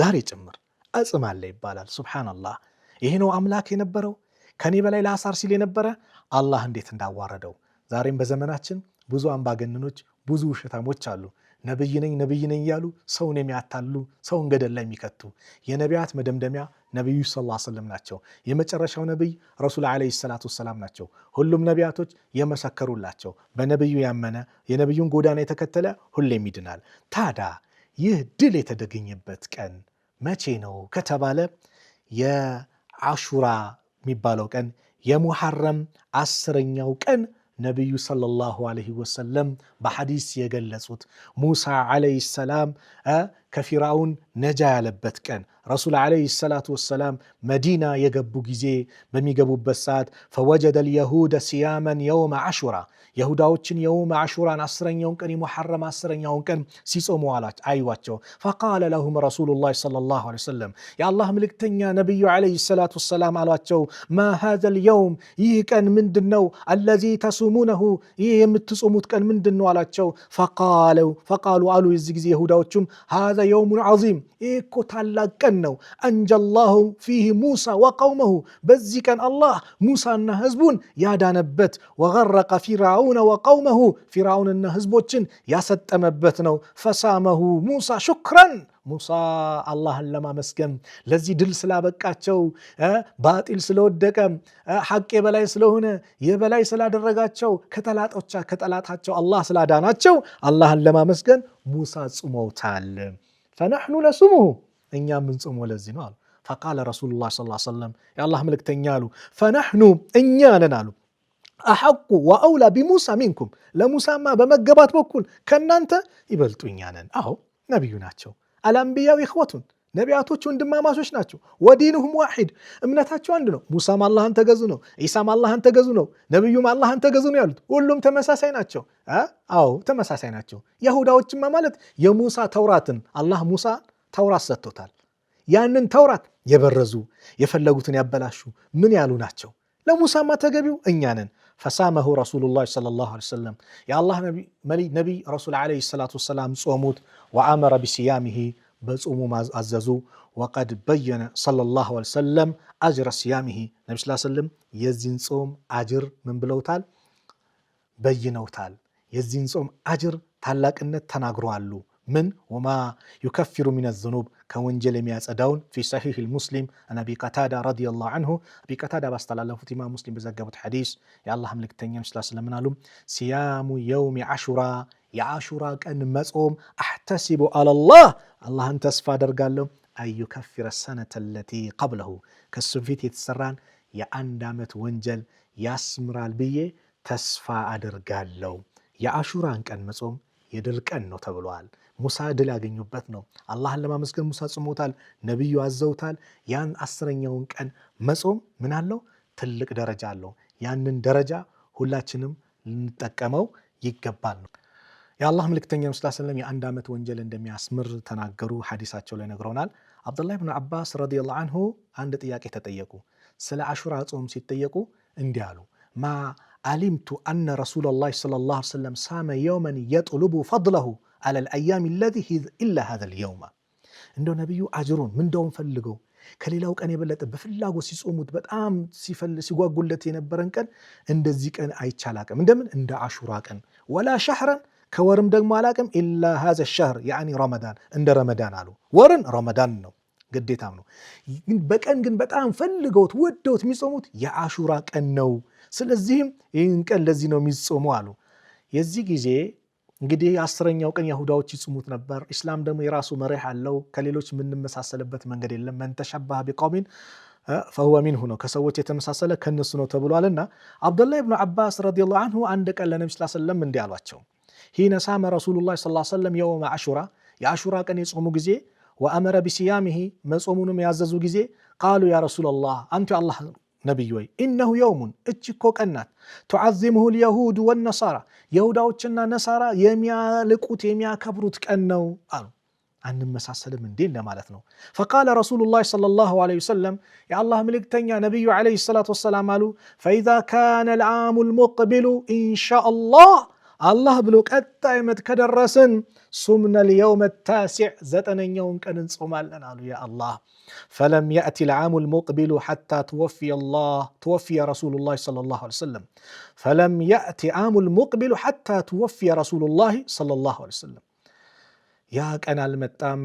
ዛሬ ጭምር አጽም አለ ይባላል። ሱብሃንአላህ። ይሄ ነው አምላክ የነበረው ከኔ በላይ ለአሳር ሲል የነበረ አላህ እንዴት እንዳዋረደው። ዛሬም በዘመናችን ብዙ አምባገነኖች ብዙ ውሸታሞች አሉ። ነብይ ነኝ እያሉ ሰውን የሚያታሉ ሰውን ገደል ላይ የሚከቱ። የነቢያት መደምደሚያ ነብዩ ሰለላሁ ዐለይሂ ወሰለም ናቸው። የመጨረሻው ነብይ ረሱል ዐለይሂ ሰላቱ ወሰላም ናቸው። ሁሉም ነቢያቶች የመሰከሩላቸው። በነብዩ ያመነ የነብዩን ጎዳና የተከተለ ሁሌም ይድናል። ታዲያ ይህ ድል የተገኘበት ቀን መቼ ነው ከተባለ የአሹራ የሚባለው ቀን የሙሐረም 10ኛው ቀን ነቢዩ ሰለላሁ ዐለይሂ ወሰለም በሐዲስ የገለጹት ሙሳ ዐለይሂ ሰላም ከፊርዓውን ነጃ ያለበት ቀን ረሱል ዐለይሂ ሰላቱ ወሰላም መዲና የገቡ ጊዜ በሚገቡበት ሰዓት ፈወጀደ ልየሁደ ሲያመን የውመ አሹራ የሁዳዎችን የውመ አሹራን 10ኛውን ቀን የሙሐረም 10ኛውን ቀን ሲጾሙ አዩዋቸው። ፈቃለ ለሁም ረሱሉላህ ሰለላሁ ዐለይሂ ወሰለም የአላህ ምልክተኛ ነቢዩ ዐለይሂ ሰላቱ ወሰላም አሏቸው፣ ማ ሃዘል የውም ይህ ቀን ምንድን ነው? አለዚ ተሱሙነሁ ይህ የምትጾሙት ቀን ምንድን ነው አላቸው። ፈቃሉ አሉ የዚህ ጊዜ የሁዳዎቹም ሃዛ የውሙን ዐዚም ይህ እኮ ታላቅ ቀን ነው። አንጀላሁ ፊህ ሙሳ ወቀውመሁ በዚህ ቀን አላህ ሙሳና ህዝቡን ያዳነበት፣ ወገረቀ ፊርዓውን ወቀውመሁ ፊርዓውንና ህዝቦችን ያሰጠመበት ነው። ፈሳመሁ ሙሳ ሹክረን ሙሳ አላህን ለማመስገን ለዚህ ድል ስላበቃቸው ባጢል ስለወደቀ ሐቅ የበላይ ስለሆነ የበላይ ስላደረጋቸው ከጠላታቸው አላህ ስላዳናቸው አላህን ለማመስገን ሙሳ ጾመውታል። ፈነሕኑ ነሱሙሁ እኛ ምን ጾመው ለዚህ ነው አሉ። ፈቃለ ረሱሉላህ ሰለላሁ ዐለይሂ ወሰለም የአላህ መልእክተኛ አሉ ፈነሕኑ እኛ ነን አሉ አሐቁ ወአውላ ቢሙሳ ሚንኩም ለሙሳማ በመገባት በኩል ከእናንተ ይበልጡ እኛ ነን። አዎ ነቢዩ ናቸው። አልአንቢያው ኢኽወቱን ነቢያቶች ወንድማማቾች ናቸው። ወዲኑሁም ዋሂድ እምነታቸው አንድ ነው። ሙሳም አላህን ተገዙ ነው፣ ኢሳም አላህን ተገዙ ነው፣ ነቢዩም አላህን ተገዙ ነው ያሉት። ሁሉም ተመሳሳይ ናቸው። አዎ ተመሳሳይ ናቸው። የሁዳዎችማ ማለት የሙሳ ተውራትን አላህ ሙሳ ተውራት ሰጥቶታል። ያንን ተውራት የበረዙ የፈለጉትን ያበላሹ ምን ያሉ ናቸው? ለሙሳማ ተገቢው እኛ ነን። ፈሳመሁ ረሱሉላህ ሰለላሁ ዐለይሂ ወሰለም የአላህ ነቢይ ረሱል ዐለይሂ ሰላቱ ወሰላም ጾሙት። ወአመረ ቢሲያሚሂ በጾሙ አዘዙ። ወቀድ በየነ ሰለላሁ ዐለይሂ ወሰለም አጅረ ሲያሚሂ ነቢ ስ ሰለም የዚህን ጾም አጅር ምን ብለውታል? በይነውታል። የዚህን ጾም አጅር ታላቅነት ተናግረዋሉ። من وما يكفر من الذنوب كونجل يمياصداون في صحيح المسلم عن ابي قتاده رضي الله عنه ابي قتاده باستلالفوت امام مسلم بزغبت حديث يا الله ملكتنيا صلى الله عليه وسلم قالوا صيام يوم عاشوراء يا عاشوراء ቀን መጾም احتسب على الله አላህን ተስፋ አደርጋለሁ አይ يكفر السنه التي قبله ከሱ ፊት የተሰራን የአንድ አመት ወንጀል ያስምራል ብዬ ተስፋ አደርጋለሁ የአሹራን ቀን መጾም የድል ቀን ነው ተብሏል ሙሳ ድል ያገኙበት ነው አላህን ለማመስገን ሙሳ ጾሞታል ነብዩ አዘውታል ያን 10ኛውን ቀን መጾም ምን አለው ትልቅ ደረጃ አለው ያንን ደረጃ ሁላችንም ልንጠቀመው ይገባል የአላህ መልእክተኛ ሰለላሁ ዐለይሂ ወሰለም የአንድ አመት ወንጀል እንደሚያስምር ተናገሩ ሐዲሳቸው ላይ ነግረውናል አብዱላህ ኢብኑ አባስ ረዲየላሁ ዐንሁ አንድ ጥያቄ ተጠየቁ ስለ አሹራ ጾም ሲጠየቁ እንዲህ አሉ ማ علمت أن رسول الله صلى الله عليه وسلم صام يوما يطلب فضله على الأيام الذي إلا هذا اليوم እንደው ነብዩ አጅሩን ምንደውን ፈልገው ከሌላው ቀን የበለጠ በፍላጎት ሲጾሙት በጣም ሲጓጉለት የነበረን ቀን እንደዚህ ቀን አይቻላቀም እንደምን እንደ አሹራ ቀን ወላ ሸህረን ከወርም ደግሞ አላቀም ኢላ هذا الشهر يعني رمضان እንደ ረመዳን አሉ ወርን ረመዳን ነው ግዴታም ነው በቀን ግን በጣም ፈልገውት ወደውት የሚጾሙት የአሹራ ቀን ነው ስለዚህም ይህን ቀን ለዚህ ነው የሚጾሙ አሉ የዚህ ጊዜ እንግዲህ 10ኛው ቀን ይሁዳዎች ይጾሙት ነበር እስላም ደግሞ የራሱ መሪህ አለው ከሌሎች ምንመሳሰልበት መንገድ የለም من تشبه بقوم فهو منه ነው ከሰዎች የተመሳሰለ ከነሱ ነው ተብሏልና አብዱላህ ኢብኑ አባስ ረዲየላሁ ዐንሁ አንድ ቀን ለነብዩ ሰለላሁ ዐለይሂ ወሰለም እንዲህ አሏቸው ሂነ ሳመ ረሱሉላህ ሰለላሁ ዐለይሂ ወሰለም يوم عاشوراء የአሹራ ቀን የጾሙ ጊዜ وأمر بصيامه መጾሙንም ያዘዙ ጊዜ قالوا يا رسول الله أنت الله ነብዩ ወይ انه يوم እችኮ ቀናት تعظمه اليهود والنصارى ይሁዳዎችና ነሳራ የሚያልቁት የሚያከብሩት ቀን ነው አሉ አንመሳሰልም እንዴ ለማለት ነው فقال رسول الله صلى الله عليه وسلم يا الله ملكتኛ ነብዩ عليه الصلاه والسلام አሉ فاذا كان العام المقبل ان شاء الله الله ብሎ ቀጣይ ዓመት ከደረሰን صمنا اليوم التاسع ዘጠነኛውን ቀን እንጾማለን አሉ يا الله فلم يأتي العام المقبل حتى توفي رسول الله صلى الله عليه وسلم فلم يأتي عام المقبل حتى توفي رسول الله صلى الله عليه وسلم يا كان المتام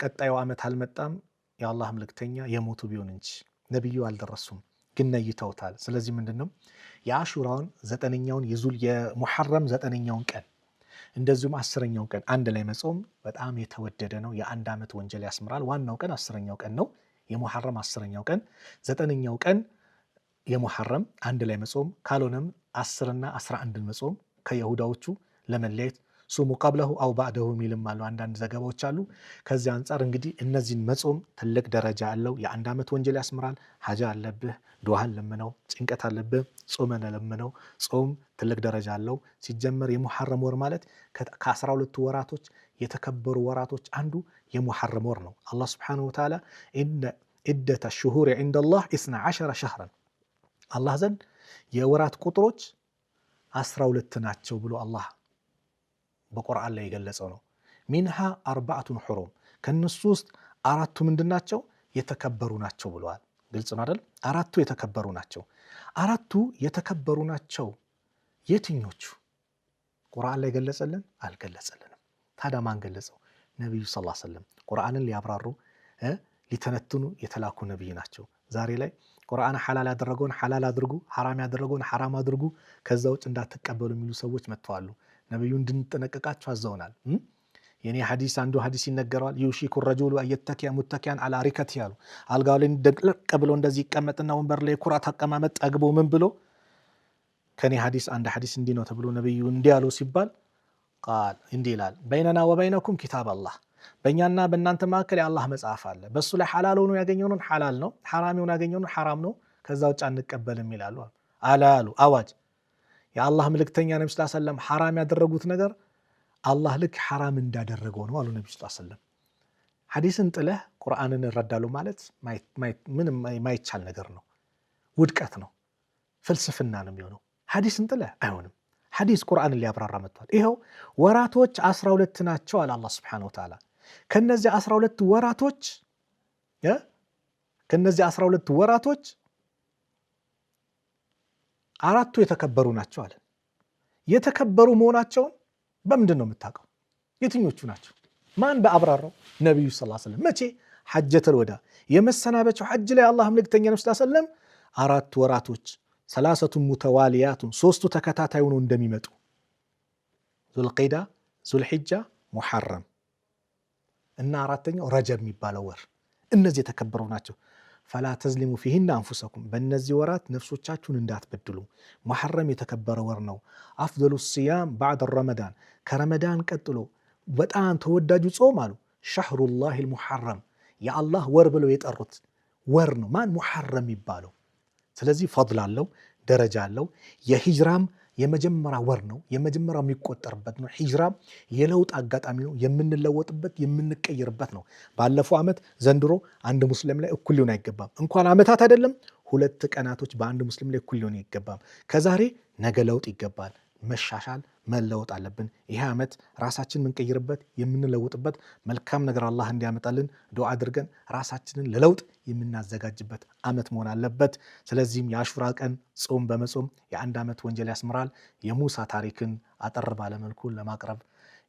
ቀጣዩ ዓመት አልመጣም يا الله መልእክተኛ የሞቱ ቢሆን እንጂ ነብዩ አልደረሱም ግን ነይተውታል ስለዚህ ምንድነው የአሹራውን ዘጠነኛውን የሙሐረም ዘጠነኛውን ቀን እንደዚሁም 10ኛው ቀን አንድ ላይ መጾም በጣም የተወደደ ነው የአንድ አመት ወንጀል ያስምራል ዋናው ቀን 10ኛው ቀን ነው የሙሐረም 10ኛው ቀን ዘጠነኛው ቀን የሙሐረም አንድ ላይ መጾም ካልሆነም 10 እና 11 መጾም ከይሁዳዎቹ ለመለየት ሱሙ ቀብለሁ አው ባዕደሁ ሚልም አሉ አንዳንድ ዘገባዎች አሉ ከዚህ አንፃር እንግዲህ እነዚህን መጾም ትልቅ ደረጃ አለው የአንድ አመት ወንጀል ያስምራል ሐጃ አለብህ ዱዓን ለምነው ጭንቀት አለብህ ጾመን ለምነው ጾም ትልቅ ደረጃ አለው ሲጀመር የሙሐረም ወር ማለት ከ12 ወራቶች የተከበሩ ወራቶች አንዱ የሙሐረም ወር ነው አላህ Subhanahu Wa Ta'ala ኢነ ኢደተ الشهور عند الله 12 شهرا አላህ ዘንድ የወራት ቁጥሮች 12 ናቸው ብሎ አላህ በቁርአን ላይ የገለጸው ነው منها 4 حرم ከነሱ ውስጥ አራቱ ምንድናቸው የተከበሩ ናቸው ብለዋል ግልጽ ነው አይደል አራቱ የተከበሩ ናቸው አራቱ የተከበሩ ናቸው የትኞቹ ቁርአን ላይ ገለጸልን አልገለጸልንም ታዲያ ማን ገለጸው ነብዩ ሰለላሁ ዐለይሂ ወሰለም ቁርአንን ሊያብራሩ ሊተነትኑ የተላኩ ነብይ ናቸው ዛሬ ላይ ቁርአን ሐላል ያደረገውን ሐላል አድርጉ ሐራም ያደረገውን ሐራም አድርጉ ከዛ ውጭ እንዳትቀበሉ የሚሉ ሰዎች መጥተዋል ነብዩ እንድንጠነቀቃቸው አዘውናል የኔ ሐዲስ አንዱ ሐዲስ ይነገራል ዩሺኩ الرجل ايتكئ متكئا على ركعته ያሉ አልጋው ላይ ደቅለቅ ብሎ እንደዚህ ይቀመጥና ወንበር ላይ ኩራት አቀማመጥ አግቦ ምን ብሎ ከኔ ሐዲስ አንድ ሐዲስ እንዲህ ነው ተብሎ ነብዩ እንዲያሉ ሲባል قال እንዲህ ይላል بيننا وبينكم كتاب الله በእኛና በእናንተ መካከል የአላህ መጽሐፍ አለ በሱ ላይ ሐላል ሆኖ ያገኘውን ሐላል ነው ሐራም ሆኖ ያገኘውን ሐራም ነው ከዛ ውጭ አንቀበልም ይላሉ አላሉ አዋጅ የአላህ መልእክተኛ ነብዩ ሰለላሁ ዐለይሂ ወሰለም ሐራም ያደረጉት ነገር አላህ ልክ ሐራም እንዳደረገው ነው አሉ ነብዩ ሰለላሁ ዐለይሂ ወሰለም ሐዲስን ጥለህ ቁርአንን ረዳሉ ማለት ምንም ማይቻል ነገር ነው ውድቀት ነው ፍልስፍና ነው የሚሆነው ሐዲስን ጥለህ አይሆንም ሐዲስ ቁርአንን ሊያብራራ መጥቷል ይሄው ወራቶች 12 ናቸው አለ አላህ Subhanahu Wa Ta'ala ከነዚህ 12 ወራቶች አራቱ የተከበሩ ናቸው አለ የተከበሩ መሆናቸውን በምንድን ነው የምታውቀው የትኞቹ ናቸው? ማን በአብራራው? ነብዩ ሰለላሁ ዐለይሂ ወሰለም። መቼ? ሐጀተል ወዳ የመሰናበቻው ሐጅ ላይ አላህ መልእክተኛ ነብዩ ሰለላሁ ዐለይሂ ወሰለም 4 ወራቶች ሰላሰቱን ሙተዋሊያቱን 3ቱ ተከታታይ ሆነው እንደሚመጡ ዙልቂዳ፣ ዙልሒጃ፣ ሙሐረም እና 4ኛው ረጀብ የሚባለው ወር እነዚህ የተከበሩ ናቸው። ፈላ ተዝሊሙ ፊሂነ አንፉሰኩም በእነዚህ ወራት ነፍሶቻችሁን እንዳትበድሉ። ሙሐረም የተከበረ ወር ነው። አፍደሉ ሲያም ባዕደ ረመዳን ከረመዳን ቀጥሎ በጣም ተወዳጁ ጾም አሉ ሸህሩላሂል ሙሐረም የአላህ ወር ብለው የጠሩት ወር ነው። ማን? ሙሐረም የሚባለው። ስለዚህ ፈድል አለው፣ ደረጃ አለው። የሂጅራም የመጀመሪያ ወር ነው። የመጀመሪያው የሚቆጠርበት ነው። ሂጅራም የለውጥ አጋጣሚ ነው። የምንለወጥበት የምንቀየርበት ነው። ባለፈው ዓመት ዘንድሮ አንድ ሙስሊም ላይ እኩል ሊሆን አይገባም። እንኳን ዓመታት አይደለም 2 ቀናቶች በአንድ ሙስሊም ላይ እኩል ሊሆን አይገባም። ከዛሬ ነገ ለውጥ ይገባል። መሻሻል መለወጥ አለብን። ይሄ ዓመት ራሳችን የምንቀይርበት የምንለውጥበት መልካም ነገር አላህ እንዲያመጣልን ዱዓ አድርገን ራሳችንን ለለውጥ የምናዘጋጅበት ዓመት መሆን አለበት። ስለዚህም የአሹራ ቀን ጾም በመጾም የ1 ዓመት ወንጀል ያስምራል። የሙሳ ታሪክን አጠር ባለመልኩ ለማቅረብ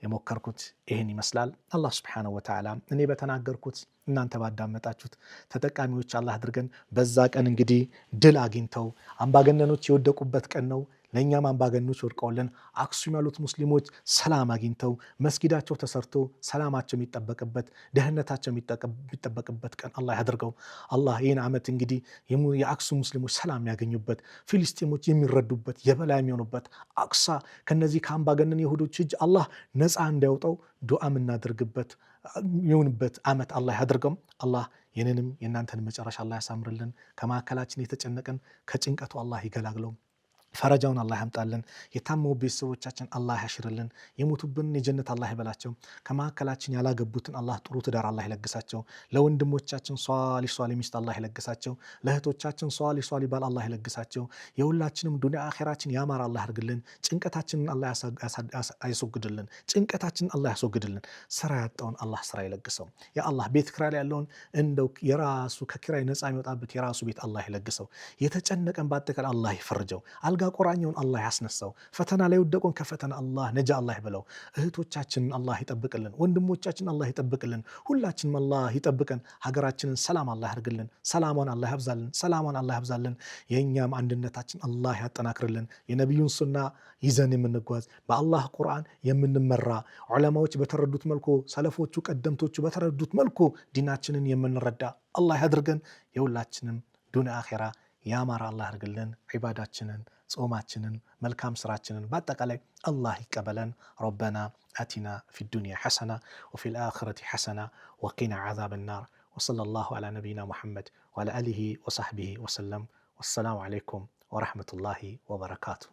የሞከርኩት ይህን ይመስላል። አላህ ሱብሓነሁ ወተዓላ እኔ በተናገርኩት እናንተ ባዳመጣችሁት ተጠቃሚዎች አላህ አድርገን። በዛ ቀን እንግዲህ ድል አግኝተው አምባገነኖች የወደቁበት ቀን ነው። ለእኛም አምባገነኖች ወድቀውልን አክሱም ያሉት ሙስሊሞች ሰላም አግኝተው መስጊዳቸው ተሰርቶ ሰላማቸው የሚጠበቅበት ደህንነታቸው የሚጠበቅበት ቀን አላህ ያድርገው። አላህ ይህን ዓመት እንግዲህ የአክሱም ሙስሊሞች ሰላም ያገኙበት፣ ፊልስጤሞች የሚረዱበት፣ የበላይ የሚሆኑበት፣ አቅሳ ከነዚህ ከአምባገነን የሁዶች እጅ አላህ ነፃ እንዲያወጣው ዱዓ የምናደርግበት የሆንበት ዓመት አላህ ያድርገው። አላህ የኔንም የእናንተን መጨረሻ አላህ ያሳምርልን። ከማዕከላችን የተጨነቀን ከጭንቀቱ አላህ ይገላግለው። ፈረጃውን አላህ ያምጣልን። የታመሙ ቤተሰቦቻችን አላህ ያሽርልን። የሞቱብን የጀነት አላህ ይበላቸው። ከመካከላችን ያላገቡትን አላህ ጥሩ ትዳር አላህ ይለግሳቸው። ለወንድሞቻችን ሷሊህ ሚስት አላህ ይለግሳቸው። ለእህቶቻችን ሷሊህ ባል አላህ ይለግሳቸው። የሁላችንም ዱንያ አኺራችን ያማረ አላህ ያድርግልን። ጭንቀታችንን አላህ ያስወግድልን። ጭንቀታችንን አላህ ያስወግድልን። ስራ ያጣውን አላህ ስራ ይለግሰው። ያ አላህ ቤት ኪራይ ያለውን እንደው የራሱ ከኪራይ ነፃ የሚወጣበት የራሱ ቤት አላህ ይለግሰው። የተጨነቀን በአጠቃላይ አላህ ይፈርጀው። አልጋ ቆራኘውን አላህ ያስነሳው። ፈተና ላይ ወደቀውን ከፈተና አላህ ነጃ አላህ ይበለው። እህቶቻችንን አላህ ይጠብቅልን። ወንድሞቻችንን አላህ ይጠብቅልን። ሁላችንም አላህ ይጠብቀን። ሀገራችንን ሰላም አላህ ያድርግልን። ሰላሟን አላህ ያብዛልን። ሰላሟን አላህ ያብዛልን። የእኛም አንድነታችን አላህ ያጠናክርልን። የነቢዩን ሱና ይዘን የምንጓዝ በአላህ ቁርአን የምንመራ ዑለማዎች በተረዱት መልኩ ሰለፎቹ ቀደምቶቹ በተረዱት መልኩ ዲናችንን የምንረዳ አላህ ያድርገን። የሁላችንም ዱንያ አኺራ ያማረ አላህ ያድርግልን። ዒባዳችንን፣ ጾማችንን፣ መልካም ስራችንን በአጠቃላይ አላህ ይቀበለን። ረበና አቲና ፊ ዱንያ ሐሰና ወፊ ልአኽረቲ ሐሰና ወቂና ዓዛብ ናር ወሰለላሁ ዐላ ነቢይና ሙሐመድ ወዐላ አሊሂ ወሰሕቢሂ ወሰለም። ወሰላሙ ዓለይኩም ወረሕመቱላሂ ወበረካቱ።